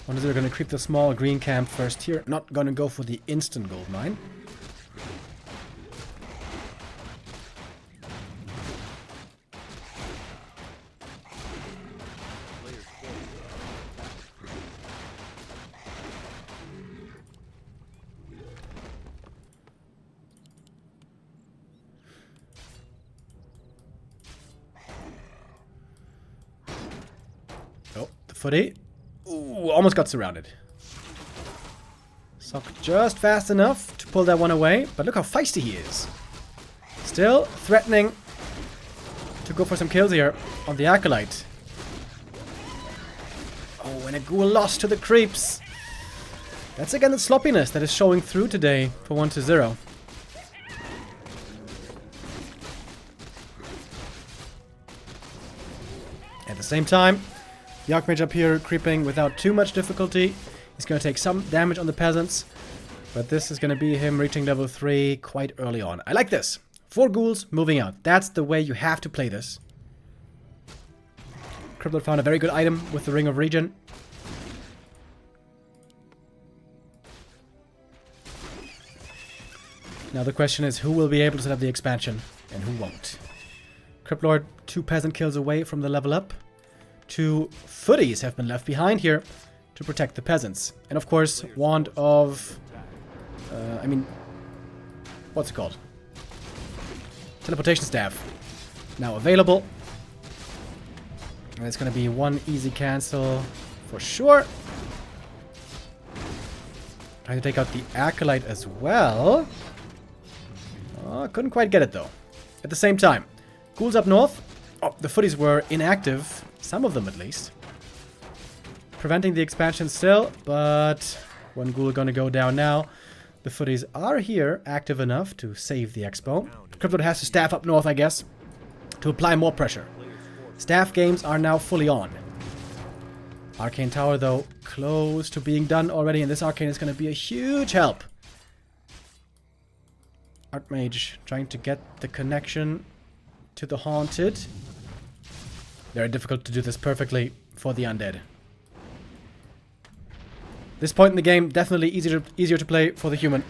Wonder if they're going to creep the small green camp first here. Not going to go for the instant gold mine. Oh, the footy. Ooh, almost got surrounded. Sock just fast enough to pull that one away, but look how feisty he is. Still threatening to go for some kills here on the Acolyte. Oh, and a ghoul lost to the creeps. That's again the sloppiness that is showing through today for 1-0. At the same time, the Archmage up here creeping without too much difficulty. He's going to take some damage on the peasants. But this is going to be him reaching level 3 quite early on. I like this. 4 ghouls moving out. That's the way you have to play this. Cryptlord found a very good item with the Ring of Regen. Now the question is who will be able to set up the expansion and who won't. Cryptlord 2 peasant kills away from the level up. 2 footies have been left behind here to protect the peasants. And of course, Wand of... what's it called? Teleportation Staff. Now available. And it's going to be 1 easy cancel for sure. Trying to take out the Acolyte as well. Oh, couldn't quite get it though. At the same time, ghouls up north. Oh, the footies were inactive. Some of them, at least. Preventing the expansion still, but 1 ghoul gonna go down now. The footies are here, active enough to save the expo. Cryptlord has to staff up north, I guess, to apply more pressure. Staff games are now fully on. Arcane Tower, though, close to being done already, and this Arcane is gonna be a huge help. Archmage trying to get the connection to the Haunted. Very difficult to do this perfectly for the Undead. This point in the game, definitely easier to play for the human.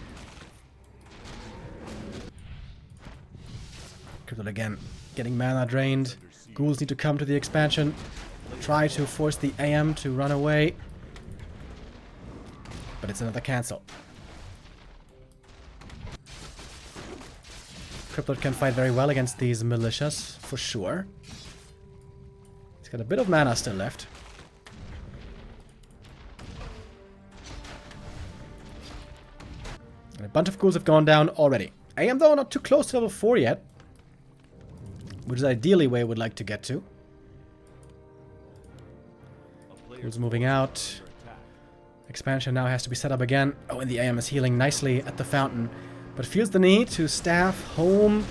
Cryptlord again, getting mana drained. Ghouls need to come to the expansion. Try to force the AM to run away. But it's another cancel. Cryptlord can fight very well against these militias, for sure. He's got a bit of mana still left. And a bunch of ghouls have gone down already. AM, though, not too close to level 4 yet. Which is ideally where I would like to get to. Ghouls moving out. Expansion now has to be set up again. Oh, and the AM is healing nicely at the fountain. But feels the need to staff home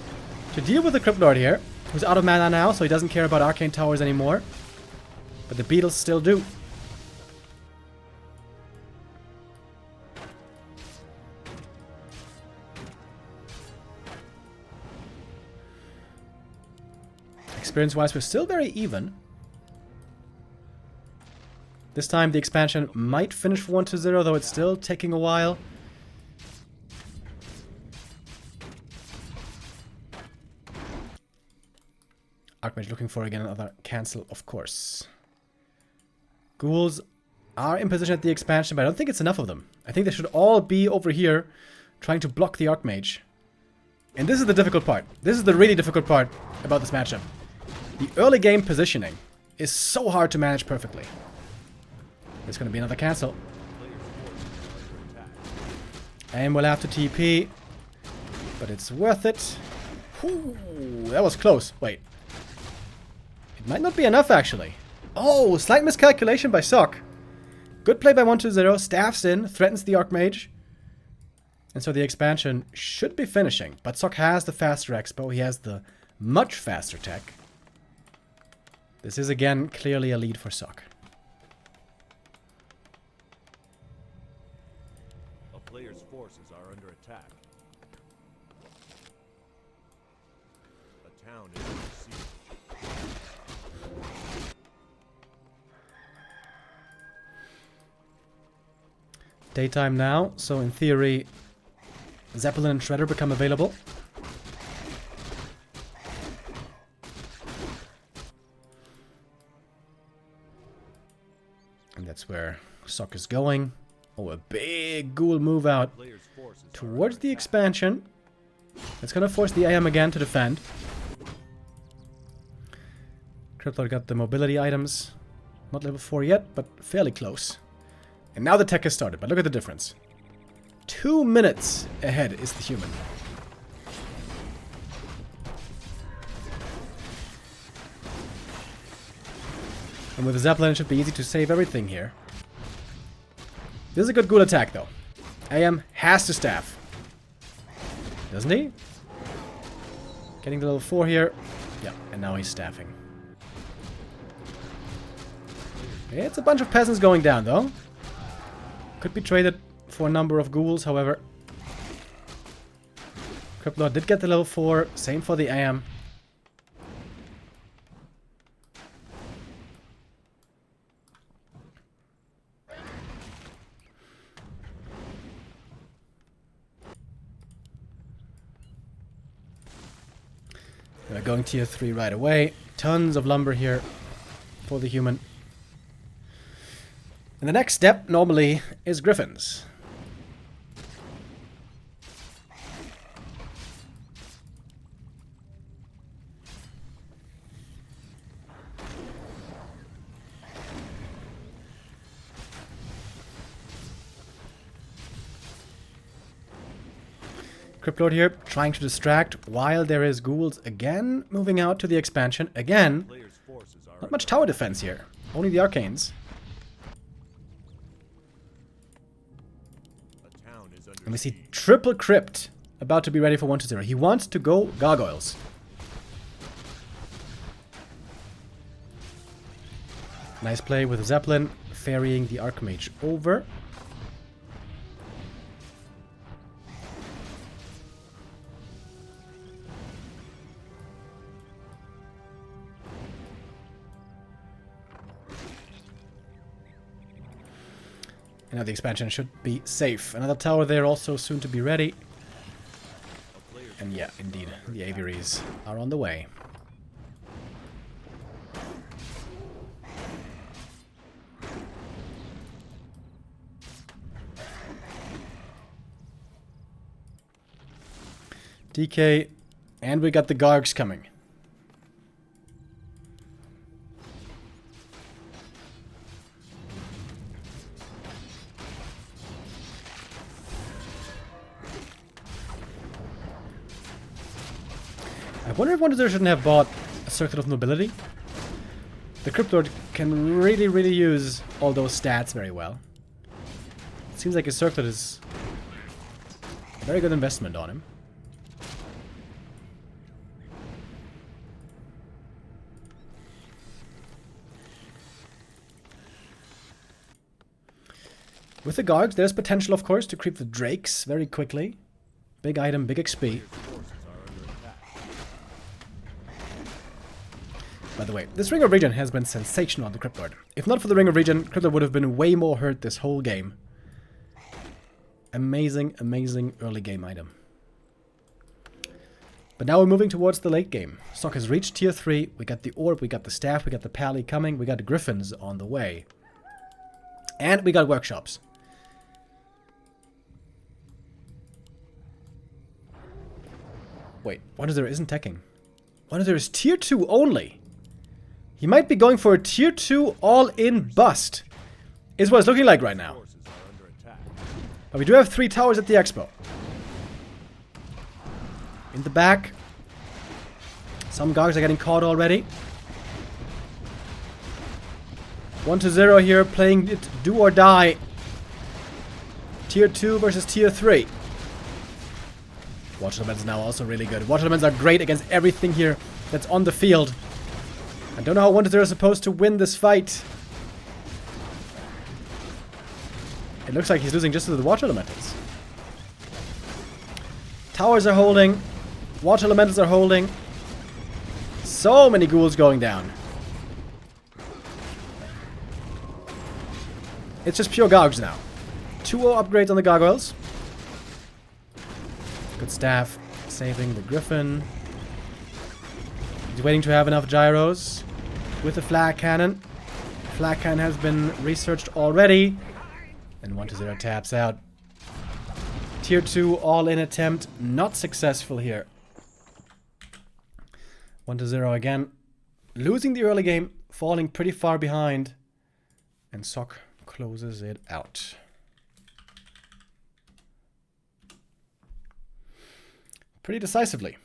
to deal with the Cryptlord here. Who's out of mana now, so he doesn't care about Arcane Towers anymore. But the Beetles still do. Experience-wise, we're still very even. This time the expansion might finish for 1-0, though it's still taking a while. Archmage looking for again another cancel, of course. Ghouls are in position at the expansion, but I don't think it's enough of them. I think they should all be over here trying to block the Archmage. And this is the difficult part. This is the really difficult part about this matchup. The early game positioning is so hard to manage perfectly. There's going to be another cancel. And we'll have to TP. But it's worth it. Whew, that was close. Wait. It might not be enough, actually. Oh, slight miscalculation by Sock. Good play by 1-0. Staffs in, threatens the Archmage. And so the expansion should be finishing. But Sock has the faster expo. He has the much faster tech. This is, again, clearly a lead for Sock. A player's forces are under attack. A town is under siege. Daytime now, so in theory, Zeppelin and Shredder become available. And that's where Sock is going. Oh, a big ghoul move out towards the expansion. It's going to force the AM again to defend. Crippler got the mobility items. Not level 4 yet, but fairly close. And now the tech has started, but look at the difference. 2 minutes ahead is the human. And with the Zeppelin, it should be easy to save everything here. This is a good ghoul attack, though. AM has to staff. Doesn't he? Getting the level 4 here. Yeah, and now he's staffing. It's a bunch of peasants going down, though. Could be traded for a number of ghouls, however. Crippler did get the level 4. Same for the AM. We're going tier 3 right away. Tons of lumber here for the human. And the next step, normally, is Griffins. Cryptlord here, trying to distract while there is ghouls again moving out to the expansion. Again, not much tower defense here. Only the arcanes. And we see triple crypt about to be ready for 1-0. He wants to go gargoyles. Nice play with the Zeppelin, ferrying the Archmage over. And now the expansion should be safe. Another tower there also soon to be ready. And yeah, indeed, the aviaries are on the way. DK, and we got the Gargs coming. I wonder if 1-0 shouldn't have bought a Circuit of Nobility. The Cryptlord can really use all those stats very well. It seems like his Circuit is a very good investment on him. With the Gargs, there's potential, of course, to creep the Drakes very quickly. Big item, big XP. By the way, this Ring of Regen has been sensational on the Crypt Lord. If not for the Ring of Regen, Crypt Lord would have been way more hurt this whole game. Amazing, amazing early game item. But now we're moving towards the late game. Sock has reached tier 3. We got the orb, we got the staff, we got the pally coming, we got the griffins on the way. And we got workshops. Wait, Wonder isn't teching. Wonder is tier 2 only. He might be going for a tier 2 all-in bust. Is what it's looking like right now. But we do have 3 towers at the expo. In the back. Some Gogs are getting caught already. 1-0 here, playing it do or die. Tier 2 versus tier 3. Watch Elements now also really good. Watch Elements are great against everything here that's on the field. I don't know how 1-0 is supposed to win this fight. It looks like he's losing just to the Water Elementals. Towers are holding. Water Elementals are holding. So many ghouls going down. It's just pure Gogs now. 2-0 upgrades on the gargoyles. Good staff. Saving the Griffin. He's waiting to have enough gyros. With the flag cannon. Flag cannon has been researched already. And 1-0 taps out. Tier 2 all-in attempt. Not successful here. 1-0 again. Losing the early game. Falling pretty far behind. And Sock closes it out. Pretty decisively.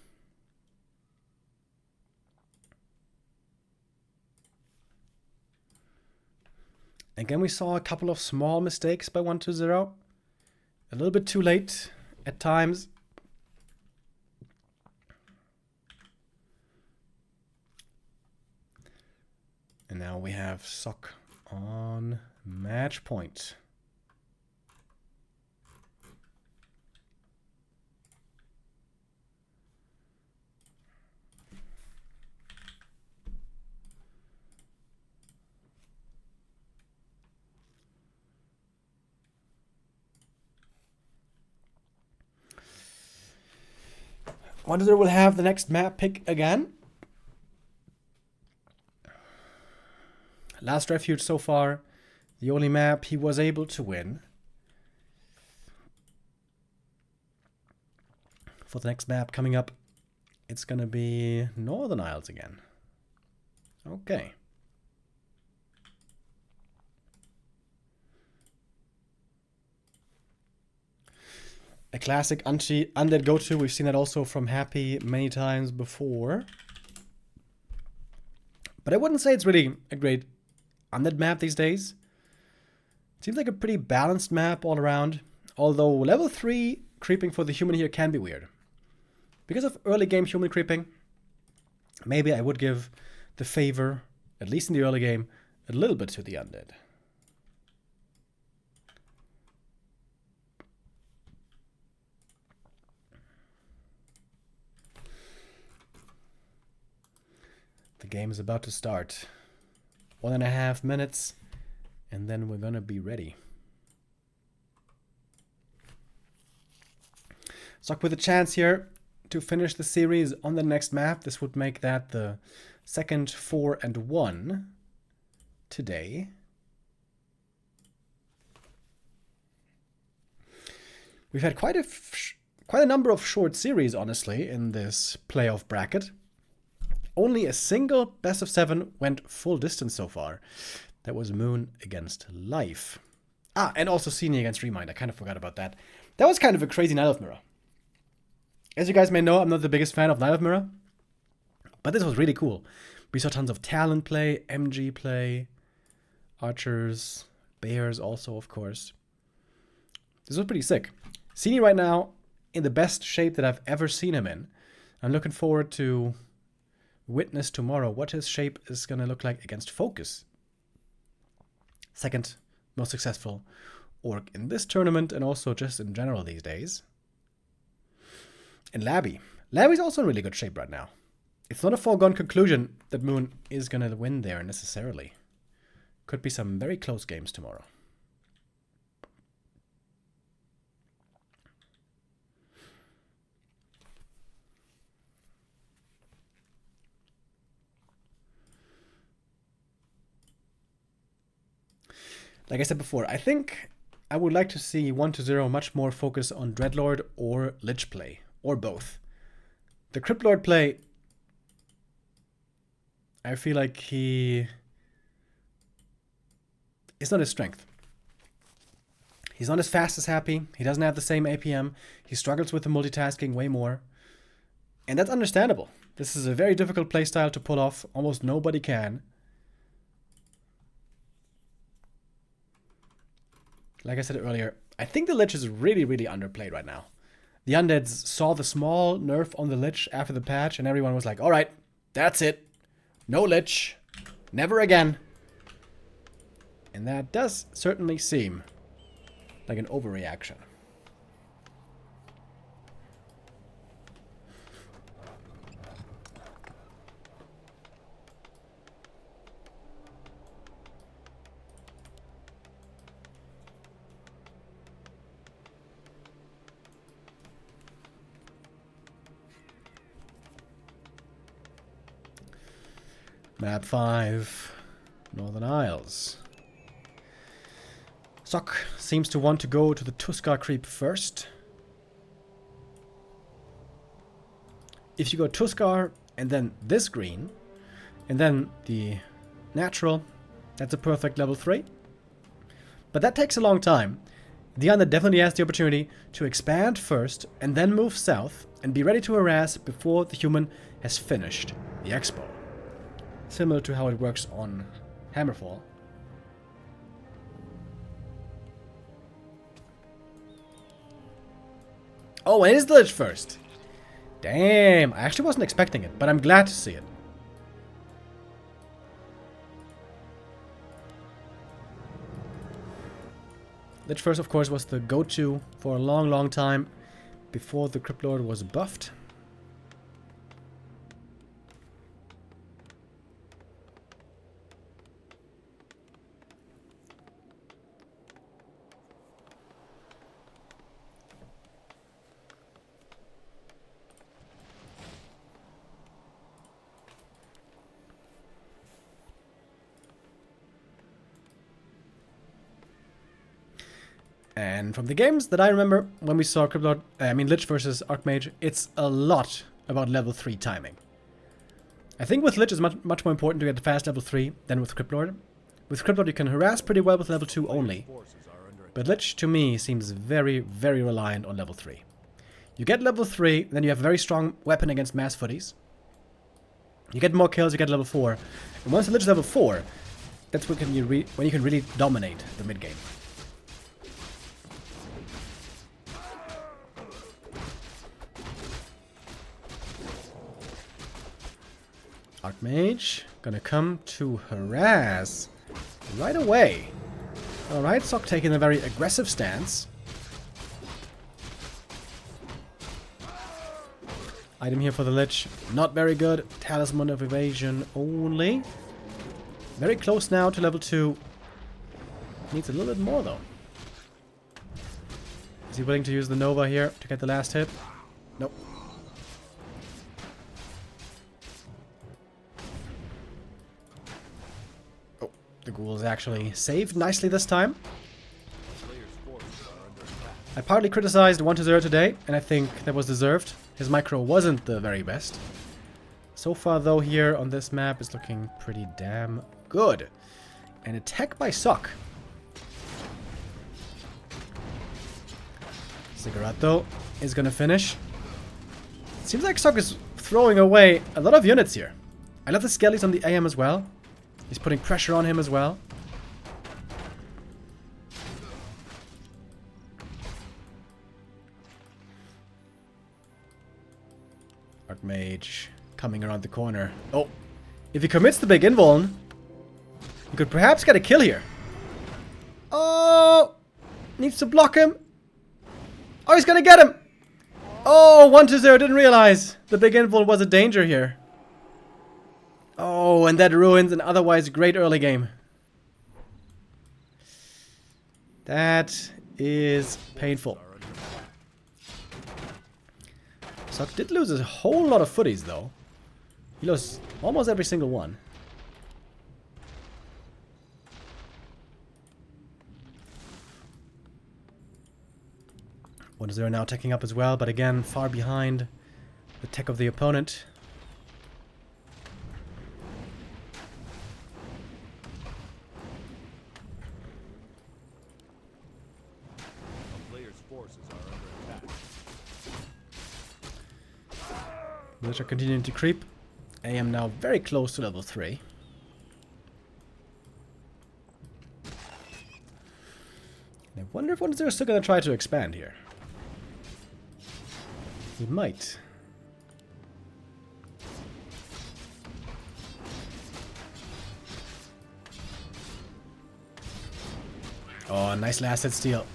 Again, we saw a couple of small mistakes by 1-0. A little bit too late at times. And now we have Sock on match point. Wonder will have the next map pick again. Last Refuge so far. The only map he was able to win. For the next map coming up, it's gonna be Northern Isles again. Okay. A classic Undead go-to. We've seen that also from Happy many times before. But I wouldn't say it's really a great Undead map these days. Seems like a pretty balanced map all around. Although level 3 creeping for the human here can be weird. Because of early game human creeping, maybe I would give the favor, at least in the early game, a little bit to the Undead. The game is about to start. 1.5 minutes, and then we're gonna be ready. Sock with a chance here to finish the series on the next map. This would make that the second 4-1 today. We've had quite a number of short series, honestly, in this playoff bracket. Only a single best of 7 went full distance so far. That was Moon against Life. Ah, and also Senior against Remind. I kind of forgot about that. That was kind of a crazy Night of Mirror. As you guys may know, I'm not the biggest fan of Night of Mirror. But this was really cool. We saw tons of talent play, MG play, archers, bears also, of course. This was pretty sick. Senior right now in the best shape that I've ever seen him in. I'm looking forward to witness tomorrow what his shape is going to look like against Focus. Second most successful orc in this tournament and also just in general these days. And Labby. Labby's also in really good shape right now. It's not a foregone conclusion that Moon is going to win there necessarily. Could be some very close games tomorrow. Like I said before, I think I would like to see 1-0 much more focus on Dreadlord or Lich play, or both. The Cryptlord play, I feel like it's not his strength. He's not as fast as Happy. He doesn't have the same APM. He struggles with the multitasking way more. And that's understandable. This is a very difficult playstyle to pull off. Almost nobody can. Like I said earlier, I think the Lich is really, really underplayed right now. The Undeads saw the small nerf on the Lich after the patch, and everyone was like, alright, that's it. No Lich. Never again. And that does certainly seem like an overreaction. Map 5, Northern Isles. Sock seems to want to go to the Tuskar creep first. If you go Tuskar and then this green, and then the natural, that's a perfect level 3. But that takes a long time. The Undead definitely has the opportunity to expand first and then move south and be ready to harass before the human has finished the expo. Similar to how it works on Hammerfall. Oh, and it is the Lich first. Damn, I actually wasn't expecting it, but I'm glad to see it. Lich first, of course, was the go-to for a long, long time before the Cryptlord was buffed. And from the games that I remember when we saw Lich versus Archmage, it's a lot about level 3 timing. I think with Lich it's much more important to get fast level 3 than with Cryptlord. With Cryptlord you can harass pretty well with level 2 only. But Lich to me seems very, very reliant on level 3. You get level 3, then you have a very strong weapon against mass footies. You get more kills, you get level 4. And once the Lich is level 4, that's when you can really dominate the mid game. Archmage, gonna come to harass right away. Alright, Sock taking a very aggressive stance. Item here for the Lich, not very good. Talisman of Evasion only. Very close now to level 2. Needs a little bit more though. Is he willing to use the Nova here to get the last hit? Nope. The ghoul is actually saved nicely this time. I partly criticized 1-0 today, and I think that was deserved. His micro wasn't the very best. So far, though, here on this map is looking pretty damn good. An attack by Sock. Cigarette, though, is gonna finish. Seems like Sock is throwing away a lot of units here. I love the skellies on the AM as well. He's putting pressure on him as well. Archmage coming around the corner. Oh, if he commits the big invuln, he could perhaps get a kill here. Oh, needs to block him. Oh, he's gonna get him. Oh, 1-0, didn't realize the big invuln was a danger here. Oh, and that ruins an otherwise great early game. That is painful. Sock did lose a whole lot of footies, though. He lost almost every single one. What is there now taking up as well, but again, far behind the tech of the opponent. Which are continuing to creep. I am now very close to level 3. I wonder if 1-0 is still going to try to expand here. He might. Oh, nice last hit steal.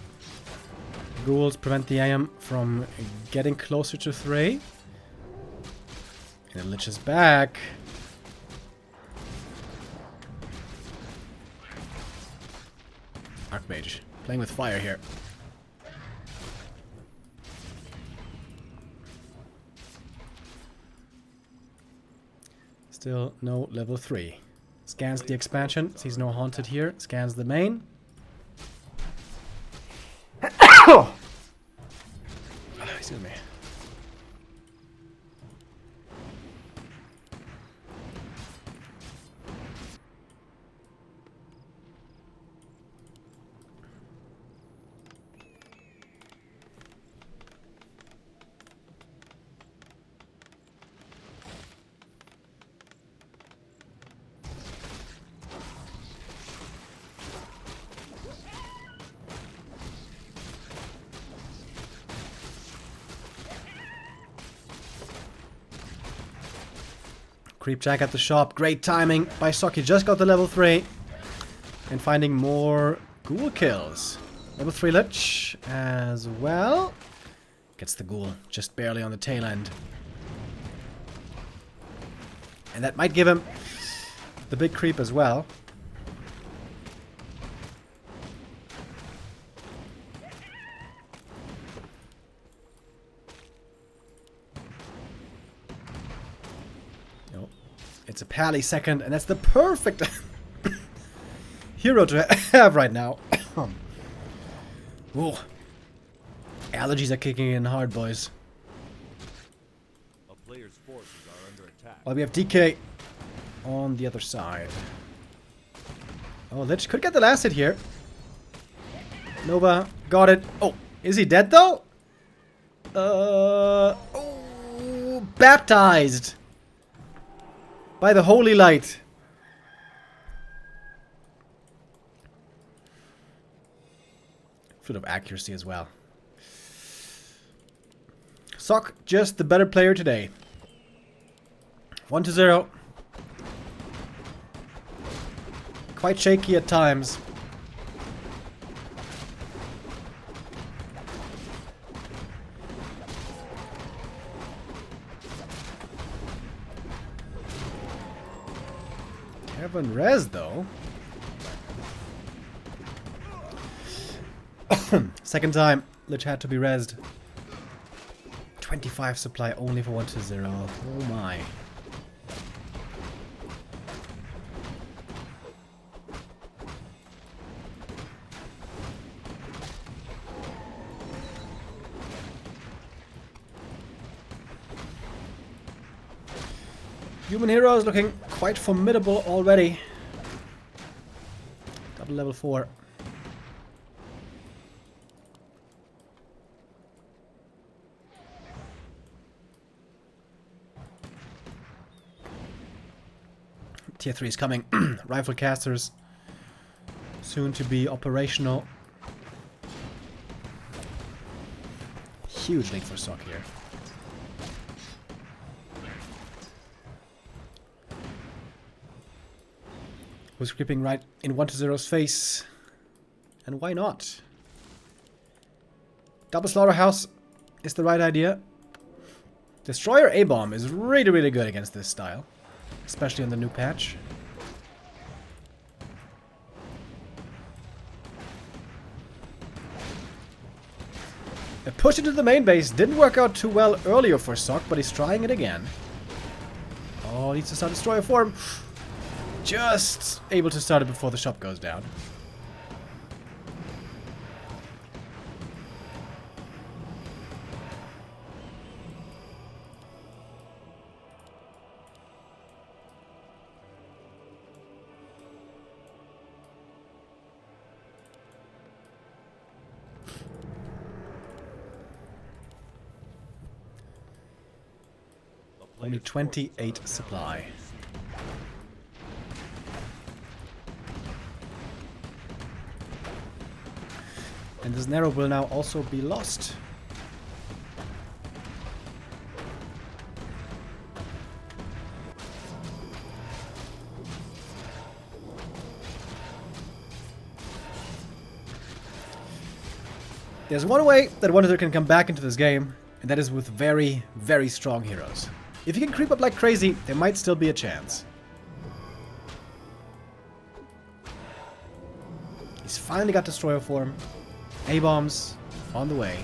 Ghouls prevent the AM from getting closer to 3. And the Lich is back. Archmage, playing with fire here. Still no level 3. Scans the expansion, sees no haunted here. Scans the main. Excuse me. Creep Jack at the shop. Great timing by Socky. Just got the level 3. And finding more ghoul kills. Level 3 Lich as well. Gets the ghoul just barely on the tail end. And that might give him the big creep as well. It's a pally second, and that's the perfect hero to have right now. Ooh. Allergies are kicking in hard, boys. A player's forces are under attack. Well, we have DK on the other side. Oh, Lich could get the last hit here. Nova got it. Oh, is he dead though? Oh, baptized by the holy light. Foot of accuracy as well. Sock, just the better player today. 1-0. Quite shaky at times. Kevin res though. Second time, Lich had to be rezzed. 25 supply only for 1-0. Oh my. Human hero is looking quite formidable already. Double level 4. Tier 3 is coming. Rifle casters soon to be operational. Huge lead for Sock here. Who's creeping right in 1-0's face? And why not? Double slaughterhouse is the right idea. Destroyer A-bomb is really, really good against this style. especially on the new patch. A push into the main base didn't work out too well earlier for Sock, but he's trying it again. Oh, needs to start Destroyer form. Just able to start it before the shop goes down. Only 28 supply. And this narrow will now also be lost. There's one way that Undead can come back into this game, and that is with very, very strong heroes. If you can creep up like crazy, there might still be a chance. He's finally got Destroyer form. A-bombs on the way.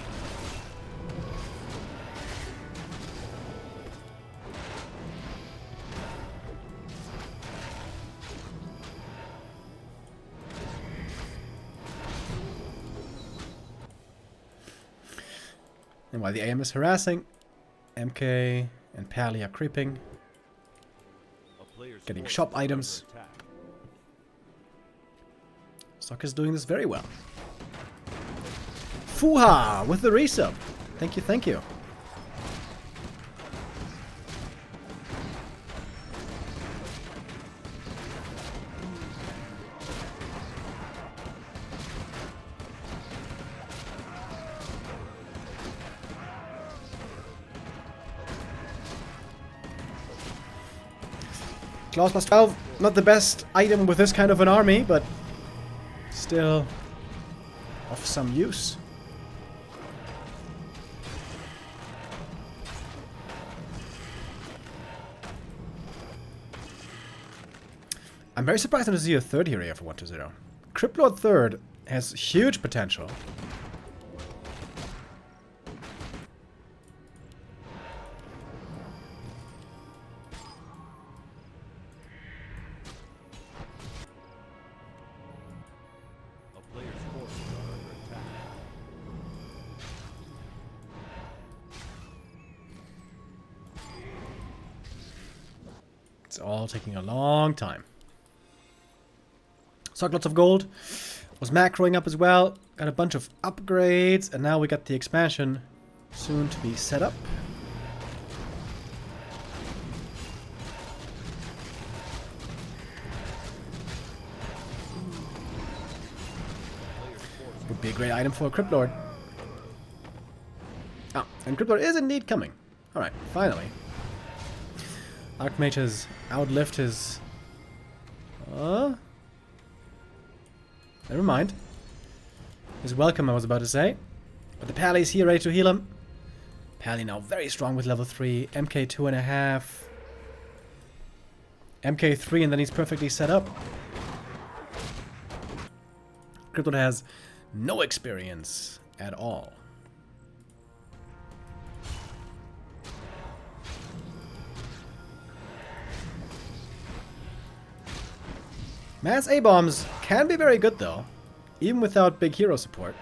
And while the AM is harassing, MK and Pally are creeping. Getting shop items. Sock is doing this very well. Fuha with the resub. Thank you, thank you. Claws plus 12, not the best item with this kind of an army, but still of some use. I'm very surprised to see a third hero here for 1-0. Cryptlord third has huge potential. It's all taking a long time. Sock lots of gold. Was macroing up as well. Got a bunch of upgrades. And now we got the expansion soon to be set up. Would be a great item for a Cryptlord. Ah, and Cryptlord is indeed coming. Alright, finally. Archmage has outlived his... Never mind. His welcome, I was about to say. But the Pally's here ready to heal him. Pally now very strong with level 3. MK 2.5. MK 3 and then he's perfectly set up. Cryptid has no experience at all. Mass A-bombs can be very good though, even without big hero support.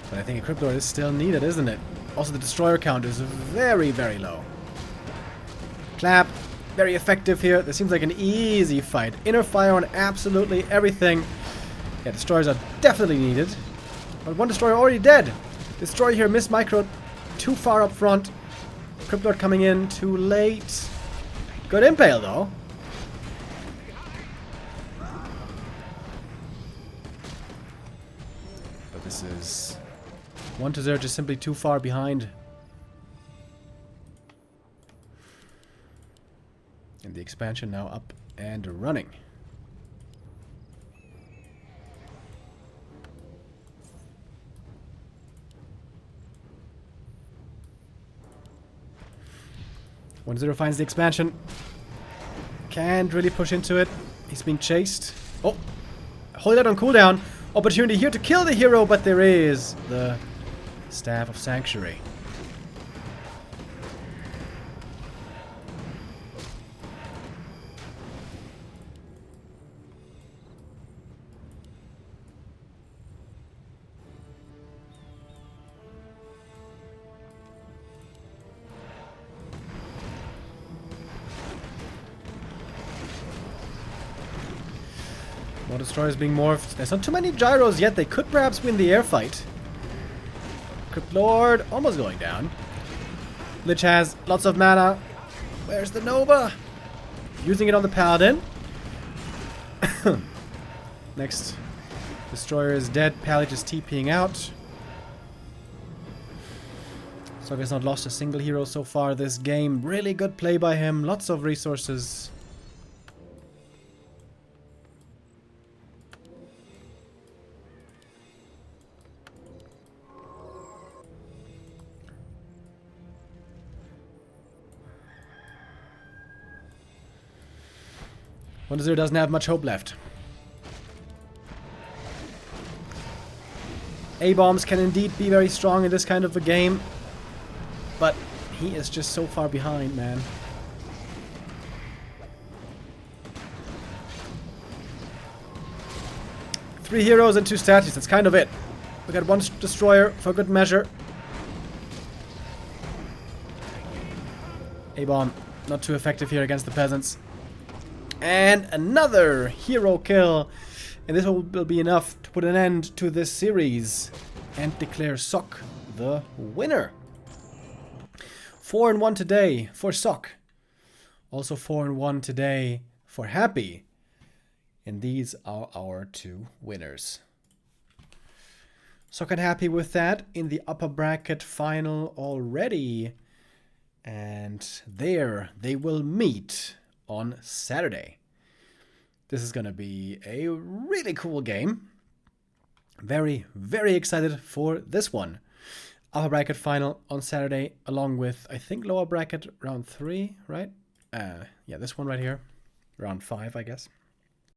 But I think a Cryptlord is still needed, isn't it? Also the destroyer count is very, very low. Clap, very effective here. This seems like an easy fight. Inner fire on absolutely everything. Yeah, destroyers are definitely needed. But one destroyer already dead. Destroyer here missed micro too far up front. Cryptlord coming in too late. Good impale though. But this is 1-0, just simply too far behind. And the expansion now up and running. 1-0 finds the expansion. Can't really push into it. He's being chased. Oh! Hold that on cooldown. Opportunity here to kill the hero, but there is the Staff of Sanctuary. More destroyers being morphed. There's not too many gyros yet. They could perhaps win the air fight. Crypt Lord almost going down. Lich has lots of mana. Where's the Nova? Using it on the Paladin. Next destroyer is dead. Paladin is TPing out. So he's not lost a single hero so far this game. Really good play by him. Lots of resources. Undead doesn't have much hope left. A-bombs can indeed be very strong in this kind of a game, but he is just so far behind, man. Three heroes and 2 statues, that's kind of it. We got 1 destroyer for good measure. A-bomb, not too effective here against the peasants. And another hero kill. And this will be enough to put an end to this series and declare Sok the winner. 4-1 today for Sok. Also 4-1 today for Happy. And these are our 2 winners. Sok and Happy with that in the upper bracket final already. And there they will meet on Saturday. This is gonna be a really cool game. Very, very excited for this one. Upper bracket final on Saturday, along with, I think, lower bracket round 3, right? Yeah, this one right here. Round 5, I guess.